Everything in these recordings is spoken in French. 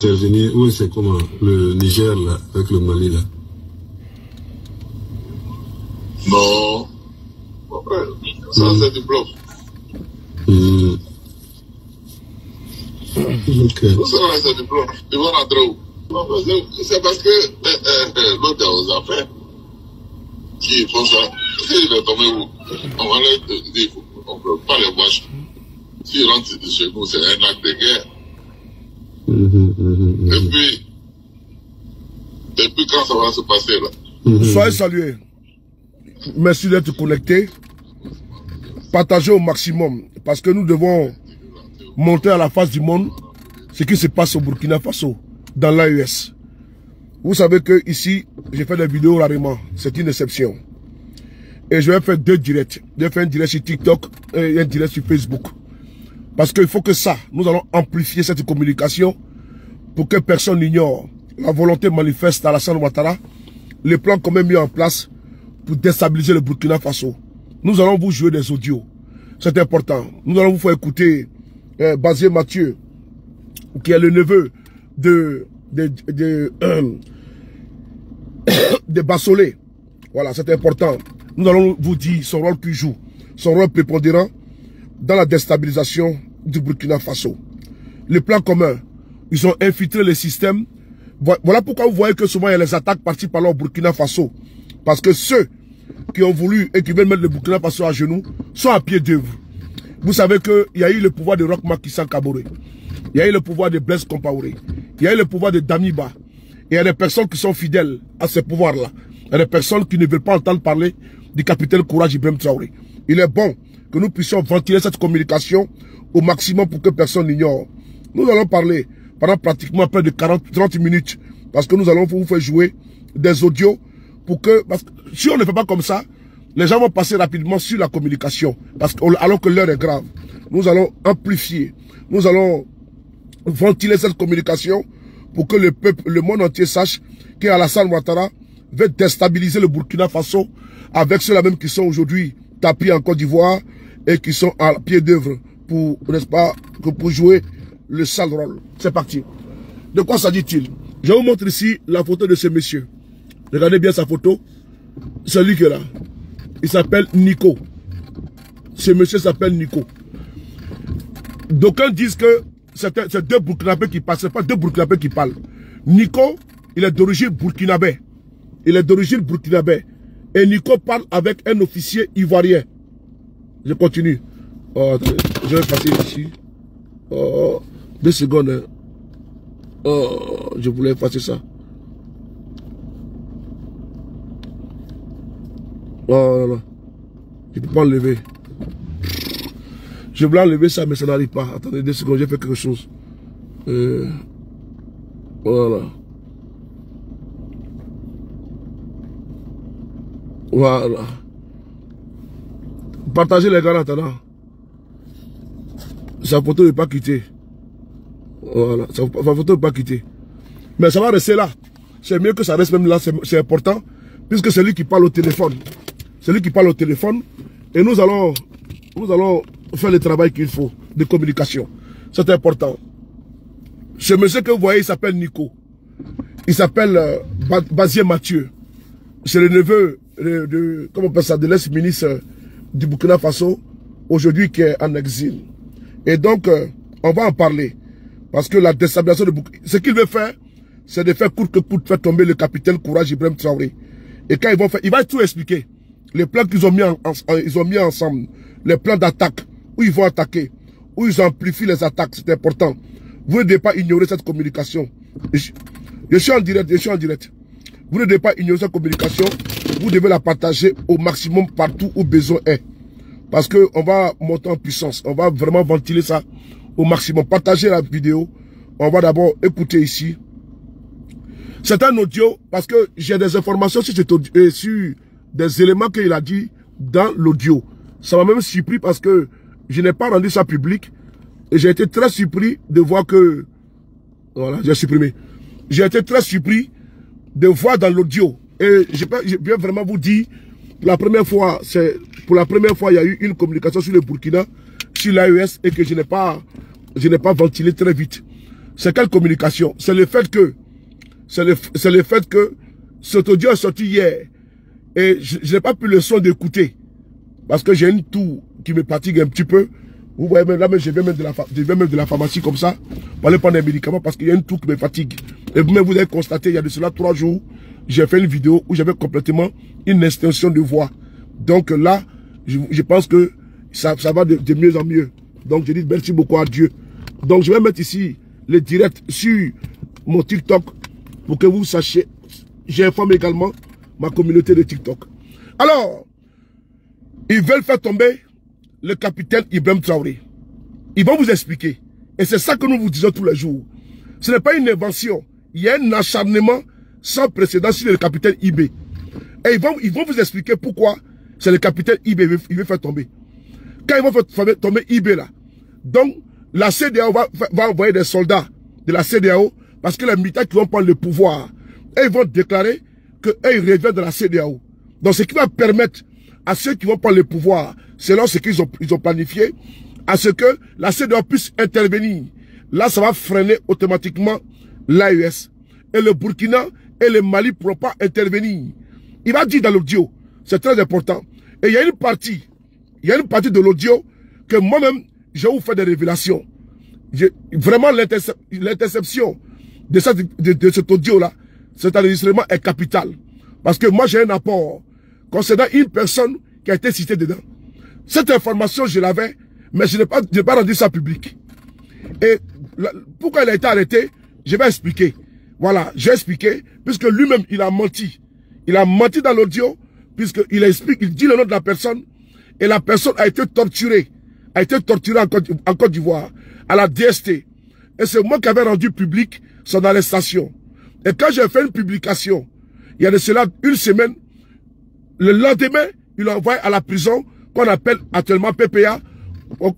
intervenir, oui, c'est comment le Niger là, avec le Mali là. Non. Ouais, ça c'est du bluff. Okay. Ça c'est du bluff. Ils vont rentrer où? C'est parce que l'autre est aux affaires qui font ça. S'il est tombé où? On va leur dire, on ne peut pas les voir. S'ils rentrent chez nous, c'est un acte de guerre. Et puis quand ça va se passer là? Soyez salués. Merci d'être connectés. Partagez au maximum. Parce que nous devons montrer à la face du monde ce qui se passe au Burkina Faso, dans l'AES. Vous savez que ici, j'ai fait des vidéos rarement. C'est une exception. Et je vais faire 2 directs. Je vais faire un direct sur TikTok et un direct sur Facebook. Parce qu'il faut que ça, nous allons amplifier cette communication pour que personne n'ignore la volonté manifeste d'Alassane Ouattara, les plans qu'on a mis en place pour déstabiliser le Burkina Faso. Nous allons vous jouer des audios. C'est important. Nous allons vous faire écouter Bazier Mathieu, qui est le neveu de Bassolé. Voilà, c'est important. Nous allons vous dire son rôle qu'il joue, son rôle prépondérant dans la déstabilisation du Burkina Faso. Les plans communs, ils ont infiltré le système. Voilà pourquoi vous voyez que souvent il y a les attaques parties par au Burkina Faso. Parce que ceux qui ont voulu et qui veulent mettre le Burkina Faso à genoux sont à pied d'œuvre. Vous savez qu'il y a eu le pouvoir de Roch Macky Sall Kaboré. Il y a eu le pouvoir de Blaise Compaoré. Il y a eu le pouvoir de Damiba. Et il y a des personnes qui sont fidèles à ce pouvoir-là. Il y a des personnes qui ne veulent pas entendre parler du capitaine Courage Ibrahim Traoré. Il est bon que nous puissions ventiler cette communication au maximum pour que personne n'ignore. Nous allons parler pendant pratiquement près de 30 minutes. Parce que nous allons vous faire jouer des audios pour que, parce que si on ne fait pas comme ça, les gens vont passer rapidement sur la communication. Parce que, alors que l'heure est grave. Nous allons amplifier. Nous allons ventiler cette communication pour que le peuple, le monde entier sache qu'Alassane Ouattara veut déstabiliser le Burkina Faso avec ceux-là même qui sont aujourd'hui tapis en Côte d'Ivoire et qui sont à pied d'œuvre pour, n'est-ce pas, pour jouer le sale rôle. C'est parti. De quoi s'agit-il? Je vous montre ici la photo de ce monsieur. Regardez bien sa photo. Celui qui est là. Il s'appelle Nico. Ce monsieur s'appelle Nico. D'aucuns disent que c'est 2 Burkinabés qui parlent. Ce n'est pas 2 Burkinabés qui parlent. Nico, il est d'origine burkinabé. Il est d'origine burkinabé. Et Nico parle avec un officier ivoirien. Je continue. Oh, je vais passer ici. Oh, 2 secondes. Hein. Oh, je voulais effacer ça. Oh là là. Je ne peux pas enlever. Je voulais enlever ça, mais ça n'arrive pas. Attendez 2 secondes, j'ai fait quelque chose. Voilà. Voilà. Partagez les gars en attendant. Sa photo n'est pas quittée. Voilà. Sa photo n'est pas quittée. Mais ça va rester là. C'est mieux que ça reste même là. C'est important. Puisque c'est lui qui parle au téléphone. C'est lui qui parle au téléphone. Et nous allons faire le travail qu'il faut de communication. C'est important. Ce monsieur que vous voyez, il s'appelle Nico. Il s'appelle Bazier Mathieu. C'est le neveu comment on appelle ça, de l'ex-ministre du Burkina Faso, aujourd'hui qui est en exil. Et donc, on va en parler. Parce que la déstabilisation de Burkina, ce qu'il veut faire, c'est de faire court que court, faire tomber le capitaine Courage Ibrahim Traoré. Et quand ils vont faire, il va tout expliquer. Les plans qu'ils ont mis ensemble, les plans d'attaque, où ils vont attaquer, où ils amplifient les attaques, c'est important. Vous ne devez pas ignorer cette communication. Je suis en direct, Vous ne devez pas ignorer cette communication. Vous devez la partager au maximum partout où besoin est. Parce qu'on va monter en puissance. On va vraiment ventiler ça au maximum. Partagez la vidéo. On va d'abord écouter ici. C'est un audio parce que j'ai des informations sur des éléments qu'il a dit dans l'audio. Ça m'a même surpris parce que je n'ai pas rendu ça public. Et j'ai été très surpris de voir que... Voilà, j'ai supprimé. J'ai été très surpris de voir dans l'audio. Et je viens vraiment vous dire, pour la première fois, il y a eu une communication sur le Burkina, sur l'AES, et que je n'ai pas ventilé très vite. C'est quelle communication? C'est le fait que, cet audio est sorti hier. Et je n'ai pas pu le son d'écouter. Parce que j'ai une toux qui me fatigue un petit peu. Vous voyez, même là, je viens même de la pharmacie comme ça, pour aller prendre des médicaments parce qu'il y a une toux qui me fatigue. Et vous-même, vous avez constaté, il y a de cela 3 jours, j'ai fait une vidéo où j'avais complètement une extension de voix. Donc là, je pense que ça va de mieux en mieux. Donc je dis merci beaucoup à Dieu. Donc je vais mettre ici le direct sur mon TikTok pour que vous sachiez. J'informe également ma communauté de TikTok. Alors, ils veulent faire tomber le capitaine Ibrahim Traoré. Ils vont vous expliquer. Et c'est ça que nous vous disons tous les jours. Ce n'est pas une invention. Il y a un acharnement sans précédent sur le capitaine IB. Et ils vont vous expliquer pourquoi c'est le capitaine IB qui veut faire tomber. Quand ils vont faire tomber IB là, donc la CEDEAO va envoyer des soldats de la CEDEAO parce que les militaires qui vont prendre le pouvoir, et ils vont déclarer qu'ils reviennent de la CEDEAO. Donc ce qui va permettre à ceux qui vont prendre le pouvoir, selon ce qu'ils ont planifié, à ce que la CEDEAO puisse intervenir. Là, ça va freiner automatiquement l'AES. Et le Burkina et le Mali ne pourront pas intervenir. Il va dire dans l'audio, c'est très important. Et il y a une partie de l'audio que moi-même, je vais vous faire des révélations. Vraiment, l'interception de cet audio-là, cet enregistrement est capital. Parce que moi, j'ai un apport concernant une personne qui a été citée dedans. Cette information, je l'avais, mais je n'ai pas rendu ça public. Et pourquoi il a été arrêté, je vais expliquer. Voilà, j'ai expliqué, puisque lui-même, il a menti. Il a menti dans l'audio, puisqu'il explique, il dit le nom de la personne, et la personne a été torturée. En Côte d'Ivoire, à la DST. Et c'est moi qui avais rendu public son arrestation. Et quand j'ai fait une publication, il y a de cela une semaine, le lendemain, il l'a envoyé à la prison qu'on appelle actuellement PPA,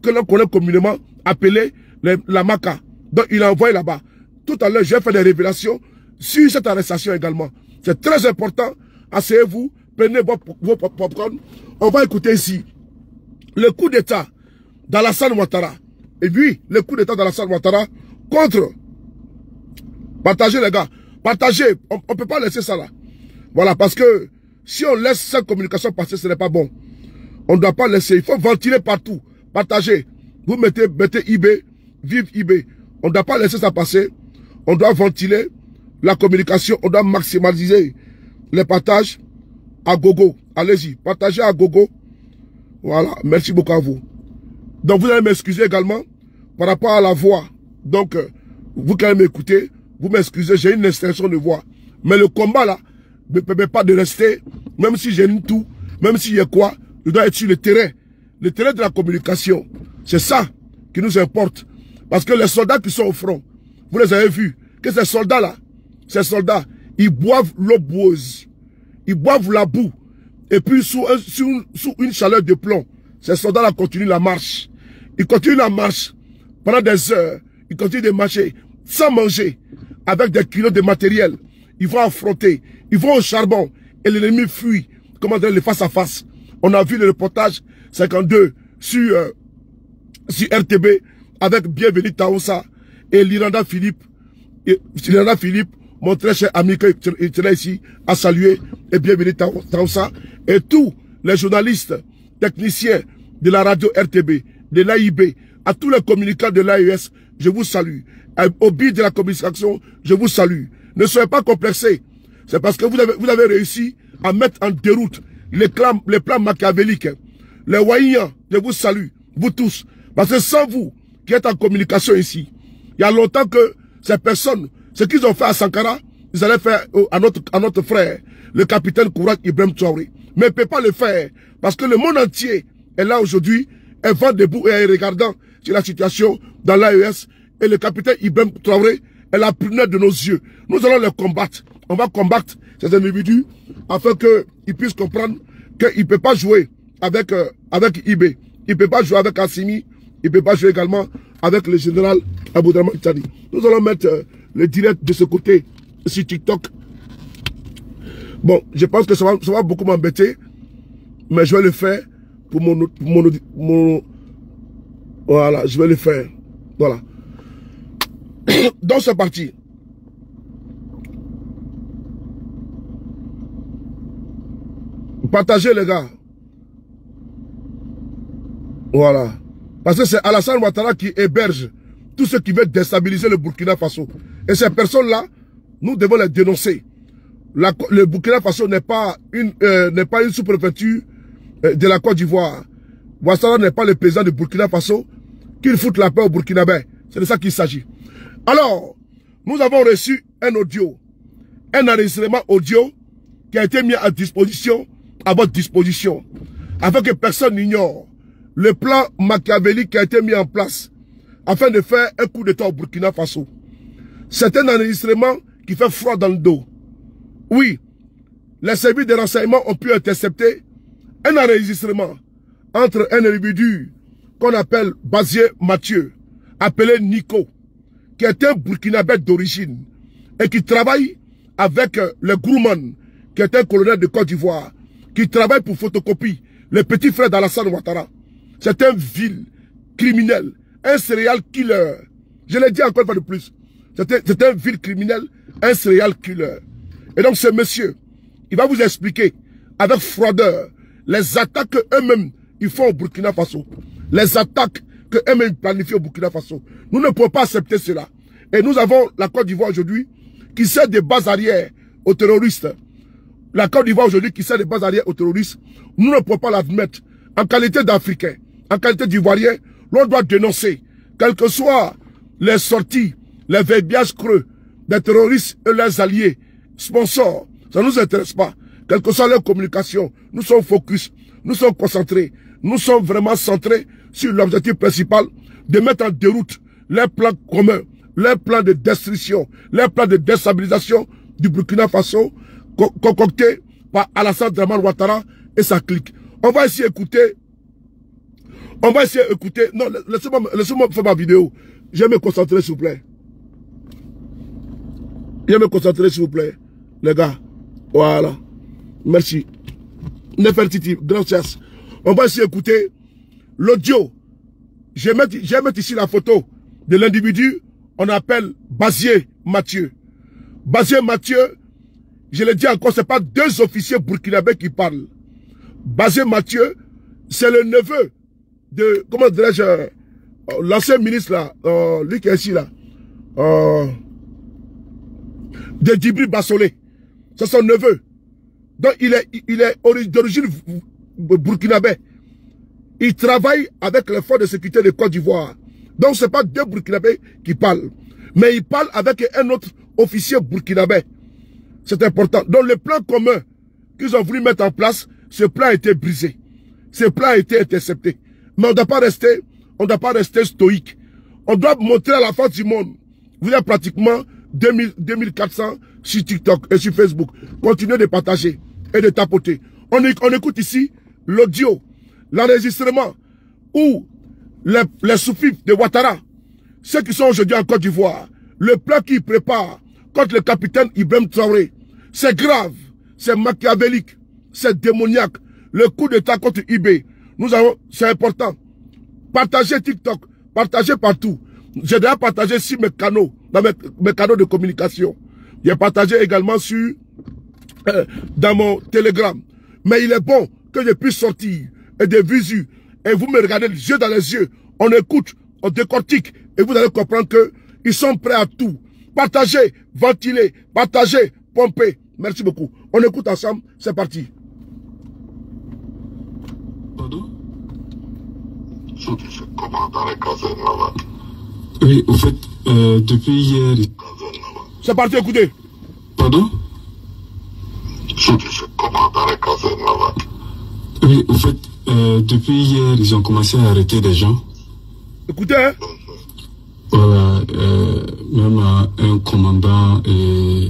que l'on connaît communément appelé la MACA. Donc il l'a envoyé là-bas. Tout à l'heure, j'ai fait des révélations sur cette arrestation également. C'est très important. Asseyez-vous, prenez vos popcorn. On va écouter ici le coup d'État d'Alassane Ouattara. Et puis, le coup d'État d'Alassane Ouattara contre... Partagez les gars. Partagez. On ne peut pas laisser ça là. Voilà, parce que si on laisse cette communication passer, ce n'est pas bon. On ne doit pas laisser. Il faut ventiler partout. Partagez. Vous mettez IB, vive IB. On ne doit pas laisser ça passer. On doit ventiler la communication. On doit maximaliser les partages à gogo. Allez-y. Partagez à gogo. Voilà. Merci beaucoup à vous. Donc, vous allez m'excuser également par rapport à la voix. Donc, vous quand même m'écoutez, vous m'excusez, j'ai une extension de voix. Mais le combat là ne me permet pas de rester, même si j'ai une toux, même s'il y a quoi, je dois être sur le terrain de la communication. C'est ça qui nous importe. Parce que les soldats qui sont au front, vous les avez vus, que ces soldats-là, ils boivent l'eau boueuse, ils boivent la boue, et puis sous une chaleur de plomb, ces soldats-là continuent la marche. Ils continuent la marche pendant des heures, ils continuent de marcher sans manger, avec des kilos de matériel. Ils vont affronter, ils vont au charbon, et l'ennemi fuit. Comment dire, le face à face. On a vu le reportage 52 sur RTB avec Bienvenue Taoussa et Liranda Philippe. Liranda Philippe, mon très cher ami qui était ici, à saluer et Bienvenue Taoussa et tous les journalistes, techniciens de la radio RTB, de l'AIB, à tous les communicants de l'AES, je vous salue. Au but de la communication, je vous salue. Ne soyez pas complexés. C'est parce que vous avez réussi à mettre en déroute les plans machiavéliques. Les Waïens, je vous salue, vous tous. Parce que sans vous, qui êtes en communication ici, il y a longtemps que ces personnes, ce qu'ils ont fait à Sankara, ils allaient faire à notre frère, le capitaine Kouraj Ibrahim Traoré. Mais ils ne peuvent pas le faire. Parce que le monde entier est là aujourd'hui, est vent debout et est regardant sur la situation dans l'AES. Et le capitaine Ibrahim Traoré est la prunelle de nos yeux. Nous allons les combattre. On va combattre ces individus afin qu'ils puissent comprendre qu'il ne peut pas jouer avec IB. Il ne peut pas jouer avec Assimi. Il ne peut pas jouer également avec le général Aboudraman Tchani. Nous allons mettre le direct de ce côté sur TikTok. Bon, je pense que ça va beaucoup m'embêter. Mais je vais le faire pour mon... Voilà, je vais le faire. Voilà. Donc c'est parti. Partagez les gars. Voilà. Parce que c'est Alassane Ouattara qui héberge tous ceux qui veulent déstabiliser le Burkina Faso. Et ces personnes-là, nous devons les dénoncer. Le Burkina Faso n'est pas une sous-préfecture de la Côte d'Ivoire. Ouattara n'est pas le président du Burkina Faso. Qu'il foute la paix au Burkinabé. C'est de ça qu'il s'agit. Alors, nous avons reçu un audio, un enregistrement audio qui a été mis à disposition, à votre disposition, afin que personne n'ignore le plan machiavélique qui a été mis en place afin de faire un coup d'État au Burkina Faso. C'est un enregistrement qui fait froid dans le dos. Oui, les services de renseignement ont pu intercepter un enregistrement entre un individu qu'on appelle Bazier Mathieu, appelé Nico, qui est un Burkinabé d'origine et qui travaille avec le Grouman, qui est un colonel de Côte d'Ivoire, qui travaille pour photocopie, le petit frère d'Alassane Ouattara. C'est un vil criminel, un serial killer. Je l'ai dit encore une fois de plus. C'est un vil criminel, un serial killer. Et donc ce monsieur, il va vous expliquer avec froideur les attaques qu'eux-mêmes ils font au Burkina Faso. Les attaques qu'eux-mêmes planifient au Burkina Faso. Nous ne pouvons pas accepter cela. Et nous avons la Côte d'Ivoire aujourd'hui qui sert des bases arrières aux terroristes. La Côte d'Ivoire aujourd'hui qui sert des bases arrières aux terroristes. Nous ne pouvons pas l'admettre. En qualité d'Africain, en qualité d'Ivoirien, l'on doit dénoncer, quelles que soient les sorties, les verbiages creux des terroristes et leurs alliés, sponsors. Ça ne nous intéresse pas. Quelle que soit leur communication, nous sommes focus, nous sommes concentrés, nous sommes vraiment centrés sur l'objectif principal de mettre en déroute les plans communs, les plans de destruction, les plans de déstabilisation du Burkina Faso concoctés par Alassane Ouattara et sa clique. On va essayer d'écouter. Non, laissez-moi faire ma vidéo. Je vais me concentrer, s'il vous plaît. Je vais me concentrer, s'il vous plaît. Les gars. Voilà. Merci. Nefertiti, gracias. On va essayer d'écouter l'audio. Je vais mettre ici la photo de l'individu. On appelle Bazier Mathieu. Bazier Mathieu, je le dis encore, ce n'est pas deux officiers burkinabés qui parlent. Bazier Mathieu, c'est le neveu de, comment dirais-je, l'ancien ministre là, lui qui est ici là, de Djibril Bassolé. C'est son neveu. Donc il est d'origine burkinabé. Il travaille avec les forces de sécurité de Côte d'Ivoire. Donc ce n'est pas deux burkinabés qui parlent. Mais il parle avec un autre officier burkinabé. C'est important. Donc le plan commun qu'ils ont voulu mettre en place, ce plan a été brisé. Ce plan a été intercepté. Mais on ne doit pas rester stoïque. On doit montrer à la face du monde. Vous êtes pratiquement 2400 sur TikTok et sur Facebook. Continuez de partager et de tapoter. On écoute ici l'audio, l'enregistrement où les sous-fifs de Ouattara, ceux qui sont aujourd'hui en Côte d'Ivoire, le plan qu'ils préparent contre le capitaine Ibrahim Traoré, c'est grave, c'est machiavélique, c'est démoniaque. Le coup d'État contre IB, c'est important. Partagez TikTok, partagez partout. J'ai déjà partagé sur mes canaux, dans mes canaux de communication. J'ai partagé également dans mon Telegram. Mais il est bon que je puisse sortir et des visus. Et vous me regardez les yeux dans les yeux. On écoute, on décortique. Et vous allez comprendre qu'ils sont prêts à tout. Partagez, ventilez, partagez, pompez. Merci beaucoup. On écoute ensemble. C'est parti. Pardon? Comment dans les casernes là-bas? Oui, au fait, depuis hier... C'est parti, écoutez. Pardon? Comment dans les casernes là-bas? Oui, au fait, depuis hier, ils ont commencé à arrêter des gens. Écoutez, hein? Voilà, même un commandant et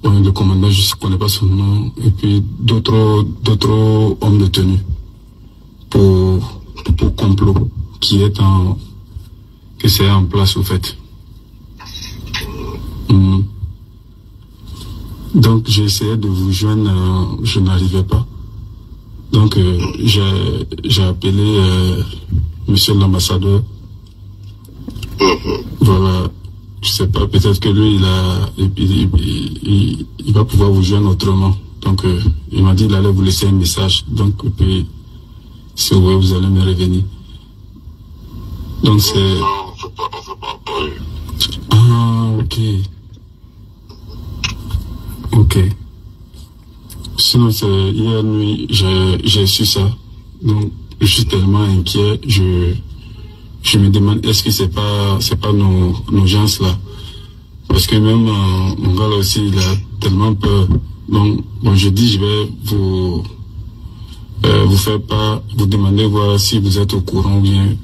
le commandant, je ne connais pas son nom, et puis d'autres hommes de tenue pour complot que c'est en place au fait. Donc j'ai essayé de vous joindre, je n'arrivais pas. Donc j'ai appelé monsieur l'ambassadeur voilà, je sais pas, peut-être que lui, il va pouvoir vous joindre autrement. Donc, il m'a dit qu'il allait vous laisser un message. Donc, puis, si vous voulez, vous allez me revenir. Donc, c'est... Non, on s'est pas parlé. Ah, ok. Ok. Sinon, c'est hier nuit, j'ai su ça. Donc, je suis tellement inquiet, je me demande, est-ce que c'est pas nos gens là? Parce que même mon gars là aussi, il a tellement peur. Donc, bon, je dis, je vais vous faire pas, vous demander voir si vous êtes au courant ou bien.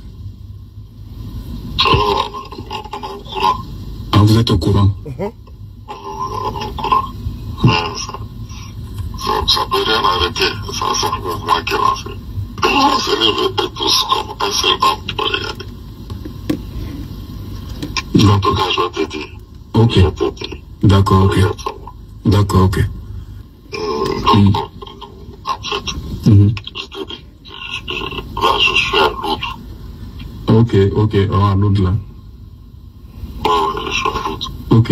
On est au courant. Ah, vous êtes au courant? On est au courant. Mais ça peut rien arrêter. Ça c'est un mouvement qui est lancé. On s'est levé tous comme un seul homme pour regarder. En tout cas, je vais te dire. Ok. Je vais te dire. D'accord, ok. Regarde ça, moi. D'accord, ok. Donc, en fait, je te dis, là, je suis à l'autre. Ok, ok. Oh, à l'autre là. Ouais, je suis à l'autre. Ok.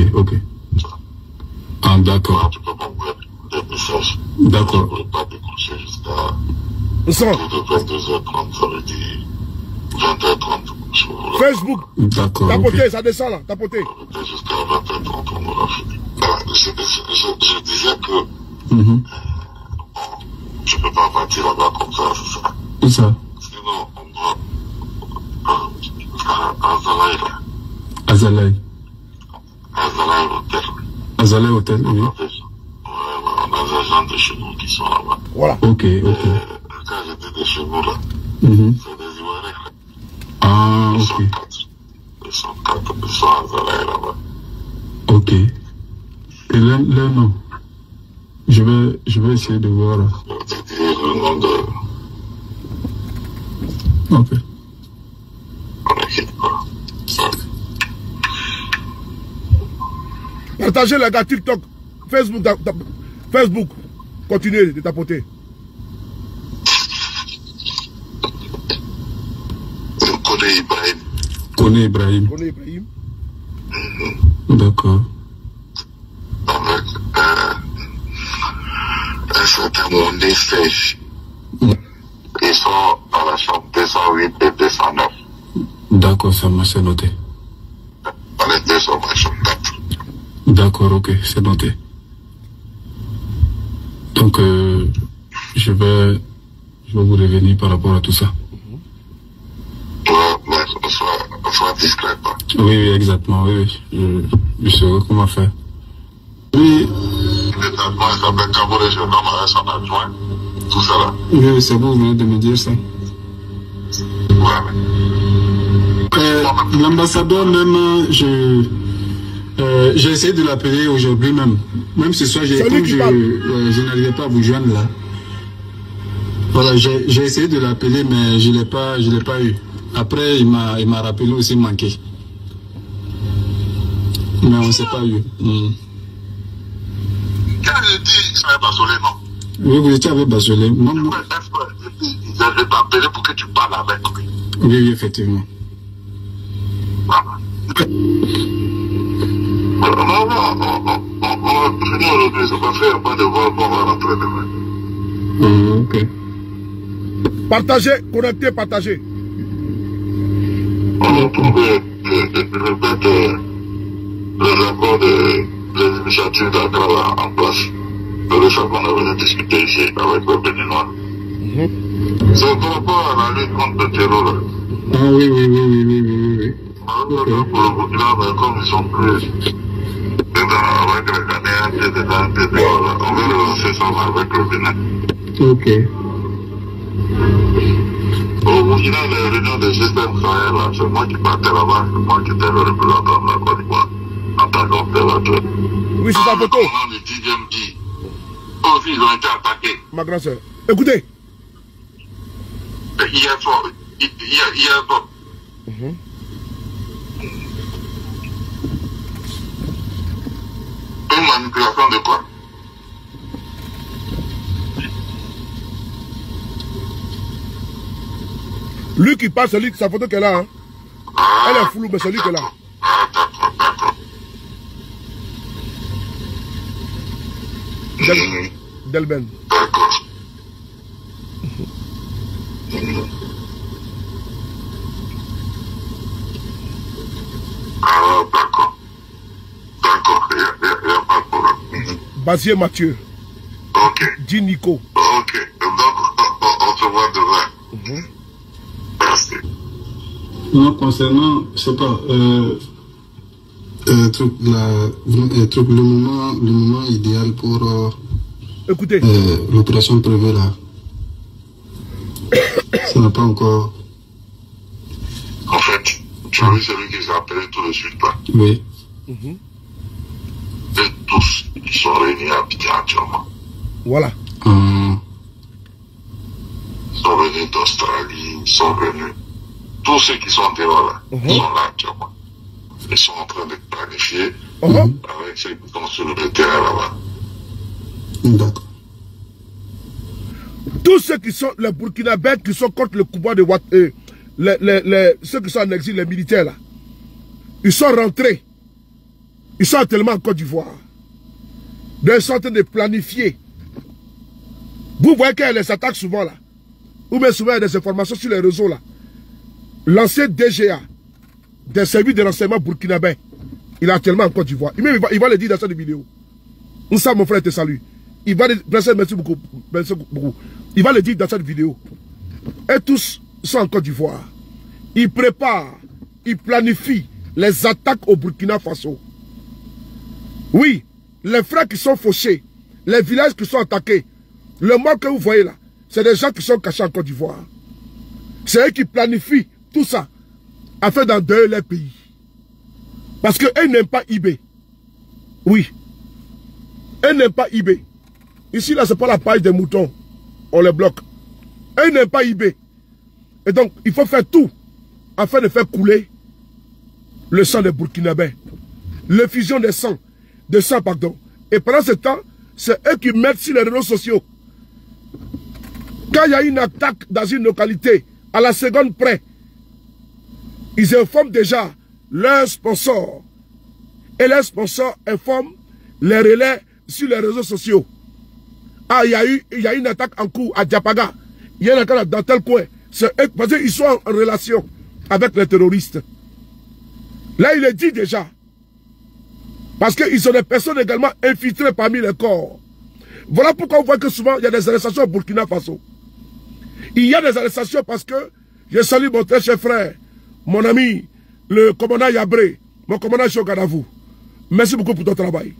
Ah, d'accord. Tu peux m'envoyer des messages. D'accord. Je ne peux pas décrocher jusqu'à Ça. 22h30, ça veut dire 20h30. Facebook. D'accord. Tapoter, Ok. ça descend là, tapoter. Jusqu'à 20h30, on aura fini. Voilà, je disais que je ne peux pas partir là-bas comme ça, c'est ça. Où ça? Sinon, on doit à Zalaï là. Azalai. Zalaï Hôtel. Azalai Hôtel, oui. Ouais, on a des gens de chez nous qui sont là-bas. Voilà. Ok. Quand j'étais de chez nous là, c'est des Ivoiriens. Ah, Ils sont ok. quatre. Ils sont à Zalaï là-bas. Ok. Et le nom? Je vais essayer de voir là. Je vais te dire le nom de... Ok. On n'inquiète pas. Partagez les gars, TikTok, Facebook, Facebook. Continuez de tapoter. Je connais Ibrahim. Connais Ibrahim. Connais Ibrahim. D'accord. Avec un certain Mondé Sèche. Ils sont à la chambre 208 et 209. D'accord, ça m'a c'est noté. On est deux sur ma chambre 4. D'accord, ok, c'est noté. Donc, je vais vous revenir par rapport à tout ça. Ouais, mais on soit discret, quoi. Oui, exactement, oui. Je saurai comment faire. Oui, Le traitement, il s'appelle Kabore, je nomme avec son adjoint. Tout ça là. oui, c'est vous venez de me dire ça. Ouais. L'ambassadeur même, j'ai essayé de l'appeler aujourd'hui même. Même ce soir, comme je n'arrivais pas à vous joindre là. Voilà, j'ai essayé de l'appeler, mais je l'ai pas eu. Après, il m'a rappelé aussi manqué. Mais on ne s'est pas eu. Quand je dis, ça va Basolé, non? Oui, vous étiez avec Basolé. Non. Je vais t'appeler pour que tu parles avec lui. Oui, effectivement. Voilà. On va finir aujourd'hui, c'est parce qu'il n'y a pas de vol pour rentrer demain. Ok. Partagez, connectez, partagez. On a trouvé, les accords des initiatives d'Accra en place. C'est de ça qu'on avait discuté ici avec le Béninois. C'est par rapport à la lutte contre le terror là. Ah oui. Pour le Burkina, mais comme ils sont plus avec les Ghanéens, on veut le lancer ça avec le Bénin. Ok. Au Burkina, les réunions des systèmes Sahel, là, c'est moi qui partais là-bas, c'est moi qui étais le représentant de la Côte d'Ivoire en tant qu'observateur. Oui, c'est sa photo. Au moment du 10e dit, aussi ils ont été attaqués. Ma grande soeur. Écoutez. Hier soir. Une manipulation de quoi? Lui qui parle, c'est lui, sa photo qu'elle a. Hein. Elle est floue, mais c'est lui qui est là. Ah, Delben. D'accord. Ah, d'accord. D'accord, il n'y a pas de problème. Basier Mathieu. Ok. Dit Nico. Ok. Donc, on se voit demain. Merci. Non, concernant, je sais pas, le moment idéal pour écoutez, l'opération prévue là, ça n'a pas encore. En fait, tu as vu celui qui s'est appelé tout de suite là. Oui. Et tous, ils sont réunis à Abidjan actuellement. Voilà. Ils sont venus d'Australie, ils sont venus. Tous ceux qui sont dehors là, ils sont là actuellement. Ils sont en train de planifier avec ceux qui sont sur le terrain là-bas. D'accord. Tous ceux qui sont les Burkinabés qui sont contre le pouvoir de ceux qui sont en exil, les militaires là, ils sont rentrés. Ils sont actuellement en Côte d'Ivoire. Ils sont en train de planifier. Vous voyez qu'il y a les attaques souvent là. Ou bien souvent il y a des informations sur les réseaux là. L'ancien DGA des services de renseignement burkinabé, il est actuellement en Côte d'Ivoire. Il va le dire dans cette vidéo. Moussa, mon frère, te salue. Il va le dire, merci beaucoup. Il va le dire dans cette vidéo. Et tous sont en Côte d'Ivoire. Ils préparent, ils planifient les attaques au Burkina Faso. Oui, les frères qui sont fauchés, les villages qui sont attaqués, le mort que vous voyez là, c'est des gens qui sont cachés en Côte d'Ivoire. C'est eux qui planifient tout ça afin d'endeuiller leur pays. Parce qu'eux n'aiment pas IB. Oui. Eux n'aiment pas IB. Ici, là, c'est pas la paille des moutons. On les bloque. Eux n'aiment pas IB. Et donc, il faut faire tout afin de faire couler le sang des Burkinabés. L'effusion des sangs. Pardon. Et pendant ce temps, c'est eux qui mettent sur les réseaux sociaux. Quand il y a une attaque dans une localité, à la seconde près, ils informent déjà leurs sponsors. Et leurs sponsors informent les relais sur les réseaux sociaux. Ah, il y a une attaque en cours à Diapaga. Il y a une attaque dans tel coin. Parce qu'ils sont en relation avec les terroristes. Là, il est dit déjà. Parce qu'ils sont des personnes également infiltrées parmi les corps. Voilà pourquoi on voit que souvent, il y a des arrestations au Burkina Faso. Il y a des arrestations parce que je salue mon très cher frère, mon ami, le commandant Yabré, mon commandant Chogadavou. Merci beaucoup pour ton travail.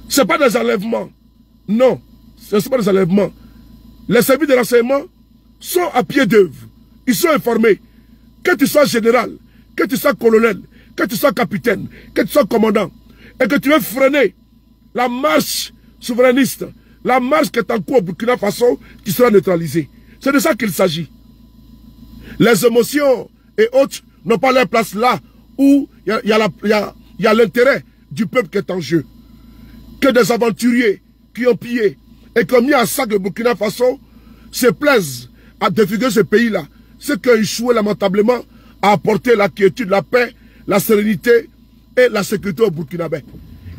Ce n'est pas des enlèvements. Non, ce ne sont pas des enlèvements. Les services de renseignement sont à pied d'œuvre. Ils sont informés. Que tu sois général, que tu sois colonel, que tu sois capitaine, que tu sois commandant, et que tu veux freiner la marche souverainiste, la marche qui est en cours au Burkina Faso, qui sera neutralisée. C'est de ça qu'il s'agit. Les émotions et autres n'ont pas leur place là où il y a l'intérêt du peuple qui est en jeu. Que des aventuriers qui ont pillé et qui ont mis en sac le Burkina Faso se plaisent à défigurer ce pays-là. Ceux qui ont échoué lamentablement à apporter la quiétude, la paix, la sérénité et la sécurité au Burkinabé.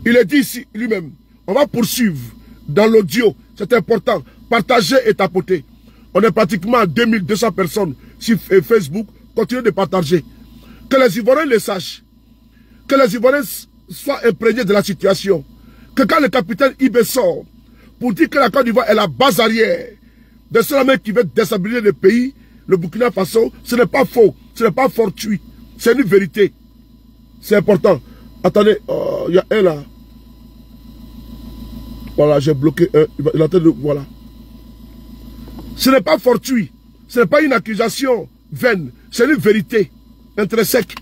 Il est dit ici lui-même, on va poursuivre dans l'audio, c'est important, partager et tapoter. On est pratiquement à 2200 personnes sur Facebook, continuez de partager. Que les Ivoiriens le sachent, que les Ivoiriens soient imprégnés de la situation, que quand le capitaine Ibé sort pour dire que la Côte d'Ivoire est la base arrière de ceux-là qui veulent déstabiliser le pays, le Burkina Faso, ce n'est pas faux, ce n'est pas fortuit, c'est une vérité. C'est important. Attendez, il y a un là. Voilà, j'ai bloqué un. Il est en train de. Voilà. Ce n'est pas fortuit. Ce n'est pas une accusation vaine. C'est une vérité intrinsèque.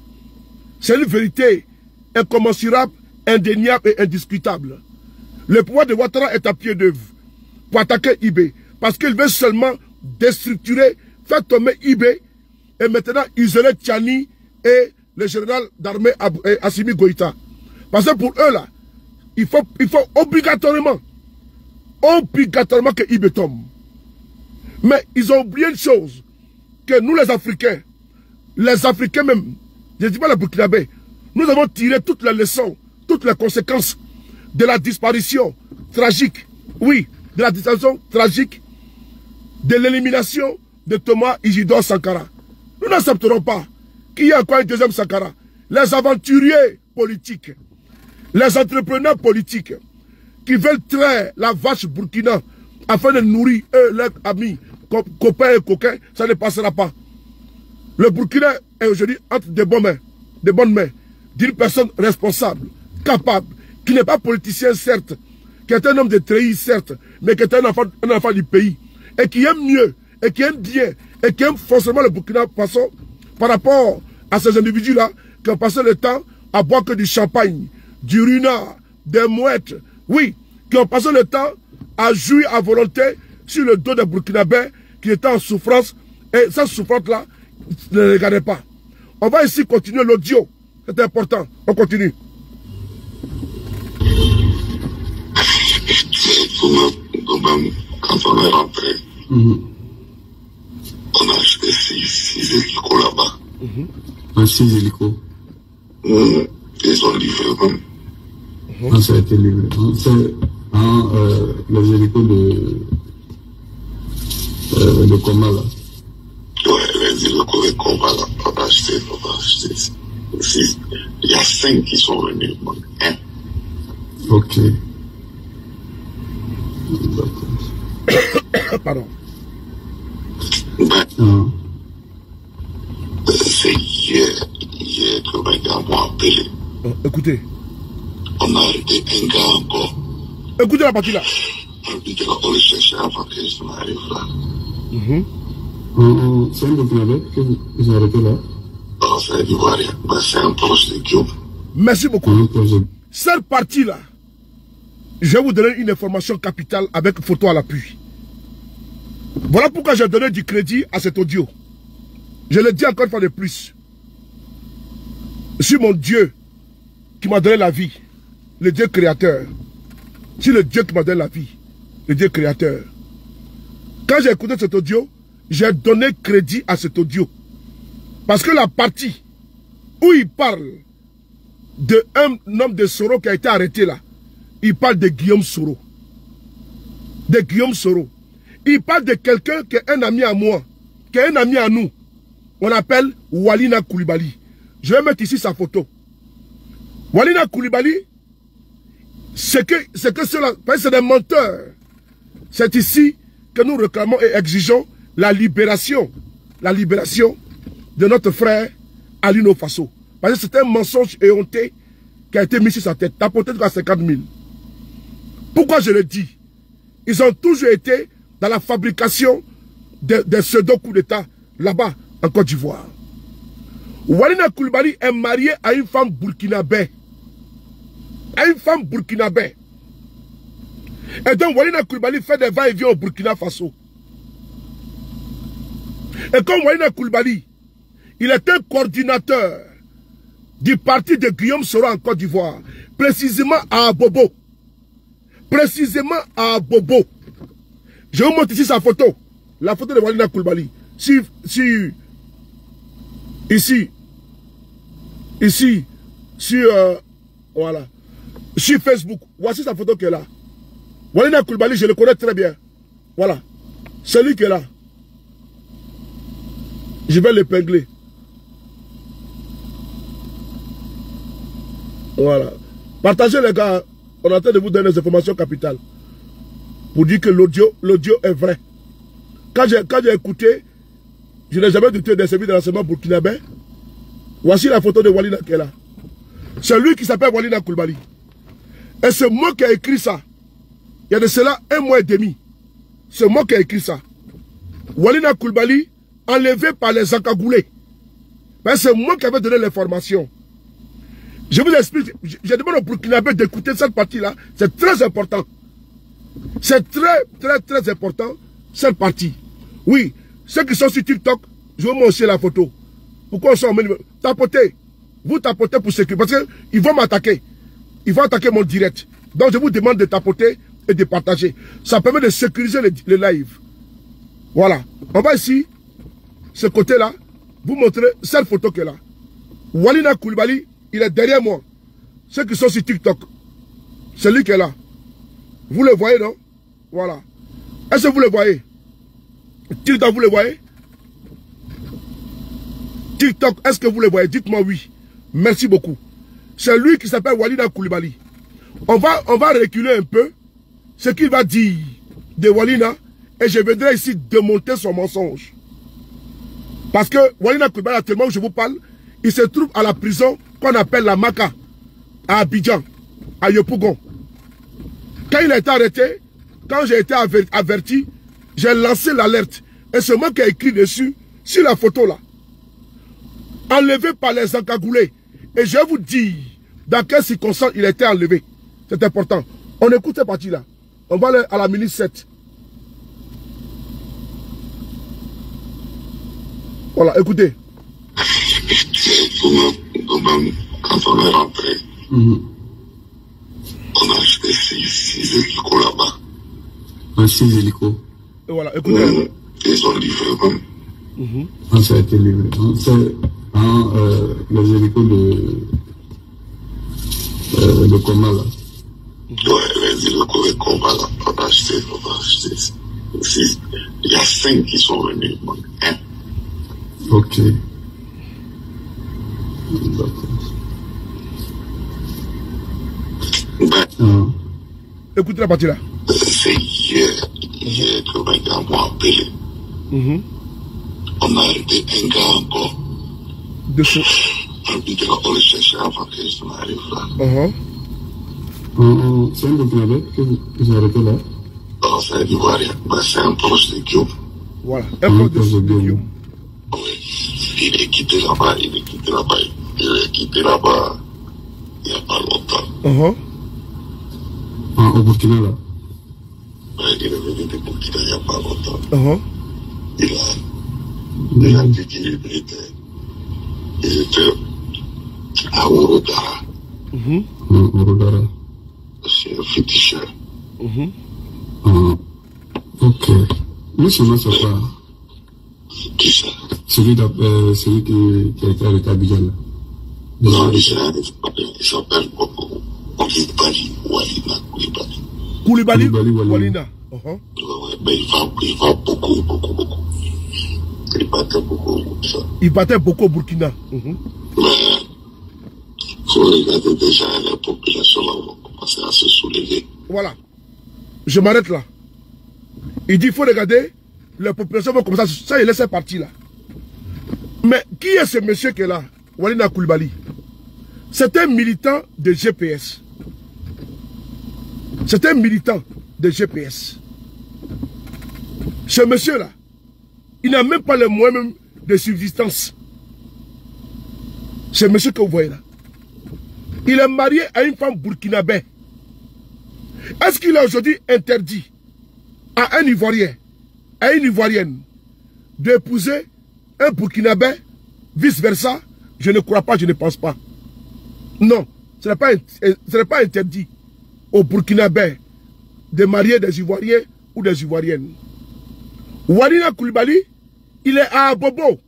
C'est une vérité incommensurable, indéniable et indiscutable. Le pouvoir de Ouattara est à pied d'œuvre pour attaquer IB. Parce qu'il veut seulement déstructurer, faire tomber IB et maintenant isoler Tchani et le général d'armée Assimi Goïta. Parce que pour eux là, il faut obligatoirement que IB tombe. Mais ils ont oublié une chose, que nous les Africains même, je ne dis pas les Burkinabés, nous avons tiré toutes les leçons, toutes les conséquences de la disparition tragique oui, de la disparition tragique, de l'élimination de Thomas Isidore Sankara. Nous n'accepterons pas qu'il y ait encore un deuxième Sankara. Les aventuriers politiques, les entrepreneurs politiques qui veulent traire la vache Burkina afin de nourrir eux, leurs amis, copains et coquins, ça ne passera pas. Le Burkina est aujourd'hui entre de bonnes mains, d'une personne responsable, capable, qui n'est pas politicien certes, qui est un homme de treillis certes, mais qui est un enfant du pays, et qui aime mieux, et qui aime bien, et qui aime forcément le Burkina Faso par rapport à ces individus-là qui ont passé le temps à boire que du champagne, du runard, des mouettes, oui, qui ont passé le temps à jouir à volonté sur le dos des Burkinabés qui étaient en souffrance, et cette souffrance-là, ne les regardez pas. On va ici continuer l'audio, c'est important, on continue. Quand on est rentré, on a acheté 6 hélicos là-bas. 6 hélicos. Ils ont livré même. Ça a été livré. C'est les hélicos de combat là. Ouais, les hélicos de combat là, on a acheté. Il y a 5 qui sont venus. Hein? Ok. Pardon. Ben, c'est hier que mes gars m'ont appelé. Écoutez. On a arrêté un gars encore. Écoutez la partie là. On dit qu'on le cherchait avant que je m'arrive là. C'est un Burkinabé que vous avez arrêté là? Non, c'est un Ivoirien. Ben, c'est un proche de Guillaume. Merci beaucoup. Cette partie là, je vais vous donner une information capitale avec photo à l'appui. Voilà pourquoi j'ai donné du crédit à cet audio. Je le dis encore une fois de plus. Sur mon Dieu qui m'a donné la vie, le Dieu créateur. Sur le Dieu qui m'a donné la vie, le Dieu créateur. Quand j'ai écouté cet audio, j'ai donné crédit à cet audio. Parce que la partie où il parle d'un homme de Soro qui a été arrêté là, il parle de Guillaume Soro. De Guillaume Soro. Il parle de quelqu'un qui est un ami à moi, qui est un ami à nous. On appelle Walina Koulibaly. Je vais mettre ici sa photo. Walina Koulibaly, c'est que cela, c'est des menteurs. C'est ici que nous réclamons et exigeons la libération de notre frère Alino Faso. Parce que c'est un mensonge éhonté qui a été mis sur sa tête, tapoté à 50 000. Pourquoi je le dis? Ils ont toujours été dans la fabrication des pseudo-coups d'État là-bas en Côte d'Ivoire. Walina Koulibaly est marié à une femme burkinabé. À une femme burkinabé. Et donc Walina Koulibaly fait des va-et-vient au Burkina Faso. Et comme Walina Koulibaly, il est un coordinateur du parti de Guillaume Soro en Côte d'Ivoire, précisément à Abobo. Précisément à Abobo. Je vous montre ici sa photo. La photo de Walina Koulibaly. Ici, voilà. Sur Facebook. Voici sa photo qui est là. Walina Koulibaly, je le connais très bien. Voilà. C'est lui qui est là. Je vais l'épingler. Voilà. Partagez les gars. On est en train de vous donner des informations capitales. Pour dire que l'audio est vrai. Quand j'ai écouté, je n'ai jamais douté des services de renseignement burkinabé. Voici la photo de Walina qui est là. C'est lui qui s'appelle Walina Koulibaly. Et c'est moi qui ai écrit ça. Il y a de cela 1 mois et demi. C'est moi qui ai écrit ça. Walina Koulibaly, enlevé par les Ankagoulés. Ben c'est moi qui avais donné l'information. Je vous explique. Je demande au Burkinabé d'écouter cette partie-là. C'est très important. C'est très important, cette partie. Oui, ceux qui sont sur TikTok, je vais vous montrer la photo. Pourquoi on s'en met? Tapotez. Vous tapotez pour sécuriser. Parce qu'ils vont m'attaquer. Ils vont attaquer mon direct. Donc je vous demande de tapoter et de partager. Ça permet de sécuriser le live. Voilà. On va ici, ce côté-là, vous montrer cette photo qui est là. Walina Koulibaly, il est derrière moi. Ceux qui sont sur TikTok, c'est lui qui est là. Vous le voyez, non? Voilà. Est-ce que vous le voyez? TikTok, vous le voyez? TikTok, est-ce que vous le voyez? Dites-moi oui. Merci beaucoup. C'est lui qui s'appelle Walida Koulibaly. On va reculer un peu ce qu'il va dire de Walina et je viendrai ici démonter son mensonge. Parce que Walida Koulibaly, actuellement où je vous parle, il se trouve à la prison qu'on appelle la Maka, à Abidjan, à Yopougon. Quand il a été arrêté, quand j'ai été averti, j'ai lancé l'alerte. Et c'est moi qui ai écrit dessus, sur la photo là. Enlevé par les encagoulés. Et je vais vous dire dans quelles circonstances il a été enlevé. C'est important. On écoute cette partie-là. On va aller à la minute 7. Voilà, écoutez. Quand on est rentré, on a acheté 6 hélicos là-bas. 6 hélicos. Et voilà, écoutez. Ils ont livré même. Ça a été livré. C'est les hélicos de coma là. Ouais, les hélicos de coma là. On a acheté. Il y a 5 qui sont venus. Hein? Ok. D'accord. Écoutez la partie là. C'est hier que mes gars m'ont appelé. On a arrêté un gars encore. De ce... On le chercher avant que je m'arrive là. C'est un Burkinabé que vous avez arrêté là? Non, c'est un Ivoirien. C'est un proche de Guillaume. Voilà, un proche de Guillaume. Oui, il est quitté là-bas. Il est quitté là-bas il n'y a pas longtemps. Au Burkina là? Ouais, il est venu de Burkina il n'y a pas longtemps. Il a dit qu'il était à Ourodara. Ourodara. C'est un féticheur. Ok. Mais ce nom, c'est pas. Qui ça? Celui qui a été arrêté à Abidjan. Non, il s'appelle Koulibaly Walina Koulibaly. Koulibaly Walina. Mais il va beaucoup. Il battait beaucoup ça. Il battait beaucoup au Burkina. Mais il faut regarder déjà les populations là vont commencer à se soulever. Voilà. Je m'arrête là. Il dit il faut regarder, les populations vont commencer à se... Ça, il laisse partir là. Mais qui est ce monsieur qui est là? Walina Koulibaly. C'est un militant de GPS. C'est un militant de GPS. Ce monsieur-là, il n'a même pas les moyens même de subsistance. Ce monsieur que vous voyez là. Il est marié à une femme burkinabé. Est-ce qu'il est aujourd'hui interdit à un Ivoirien, à une Ivoirienne, d'épouser un Burkinabé, vice-versa? Je ne crois pas, je ne pense pas. Non, ce n'est pas interdit aux Burkinabés de marier des Ivoiriens ou des Ivoiriennes. Walina Koulibaly, il est à Bobo.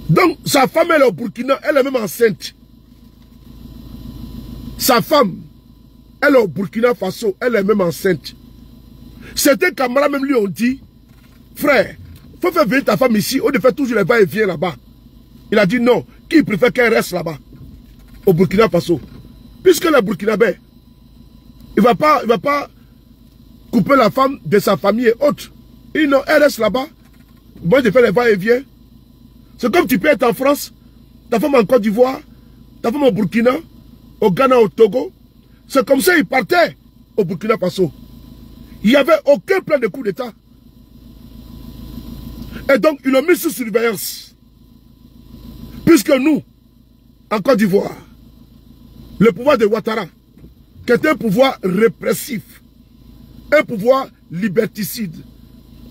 Donc, sa femme, elle est au Burkina, elle est même enceinte. Sa femme, elle est au Burkina Faso, elle est même enceinte. Certains camarades même lui ont dit, frère, il faut faire venir ta femme ici, on ne fait toujours les va-et-vient là-bas. Il a dit non, qu'il préfère qu'elle reste là-bas, au Burkina Faso. Puisque le Burkinabé, il ne va pas couper la femme de sa famille et autres. Il dit non, elle reste là-bas. Moi, je fais les va-et-vient. C'est comme tu peux être en France, ta femme en Côte d'Ivoire, ta femme au Burkina, au Ghana, au Togo. C'est comme ça qu'il partait au Burkina Faso. Il n'y avait aucun plan de coup d'État. Et donc, ils l'ont mis sous surveillance. Puisque nous, en Côte d'Ivoire, le pouvoir de Ouattara, qui est un pouvoir répressif, un pouvoir liberticide,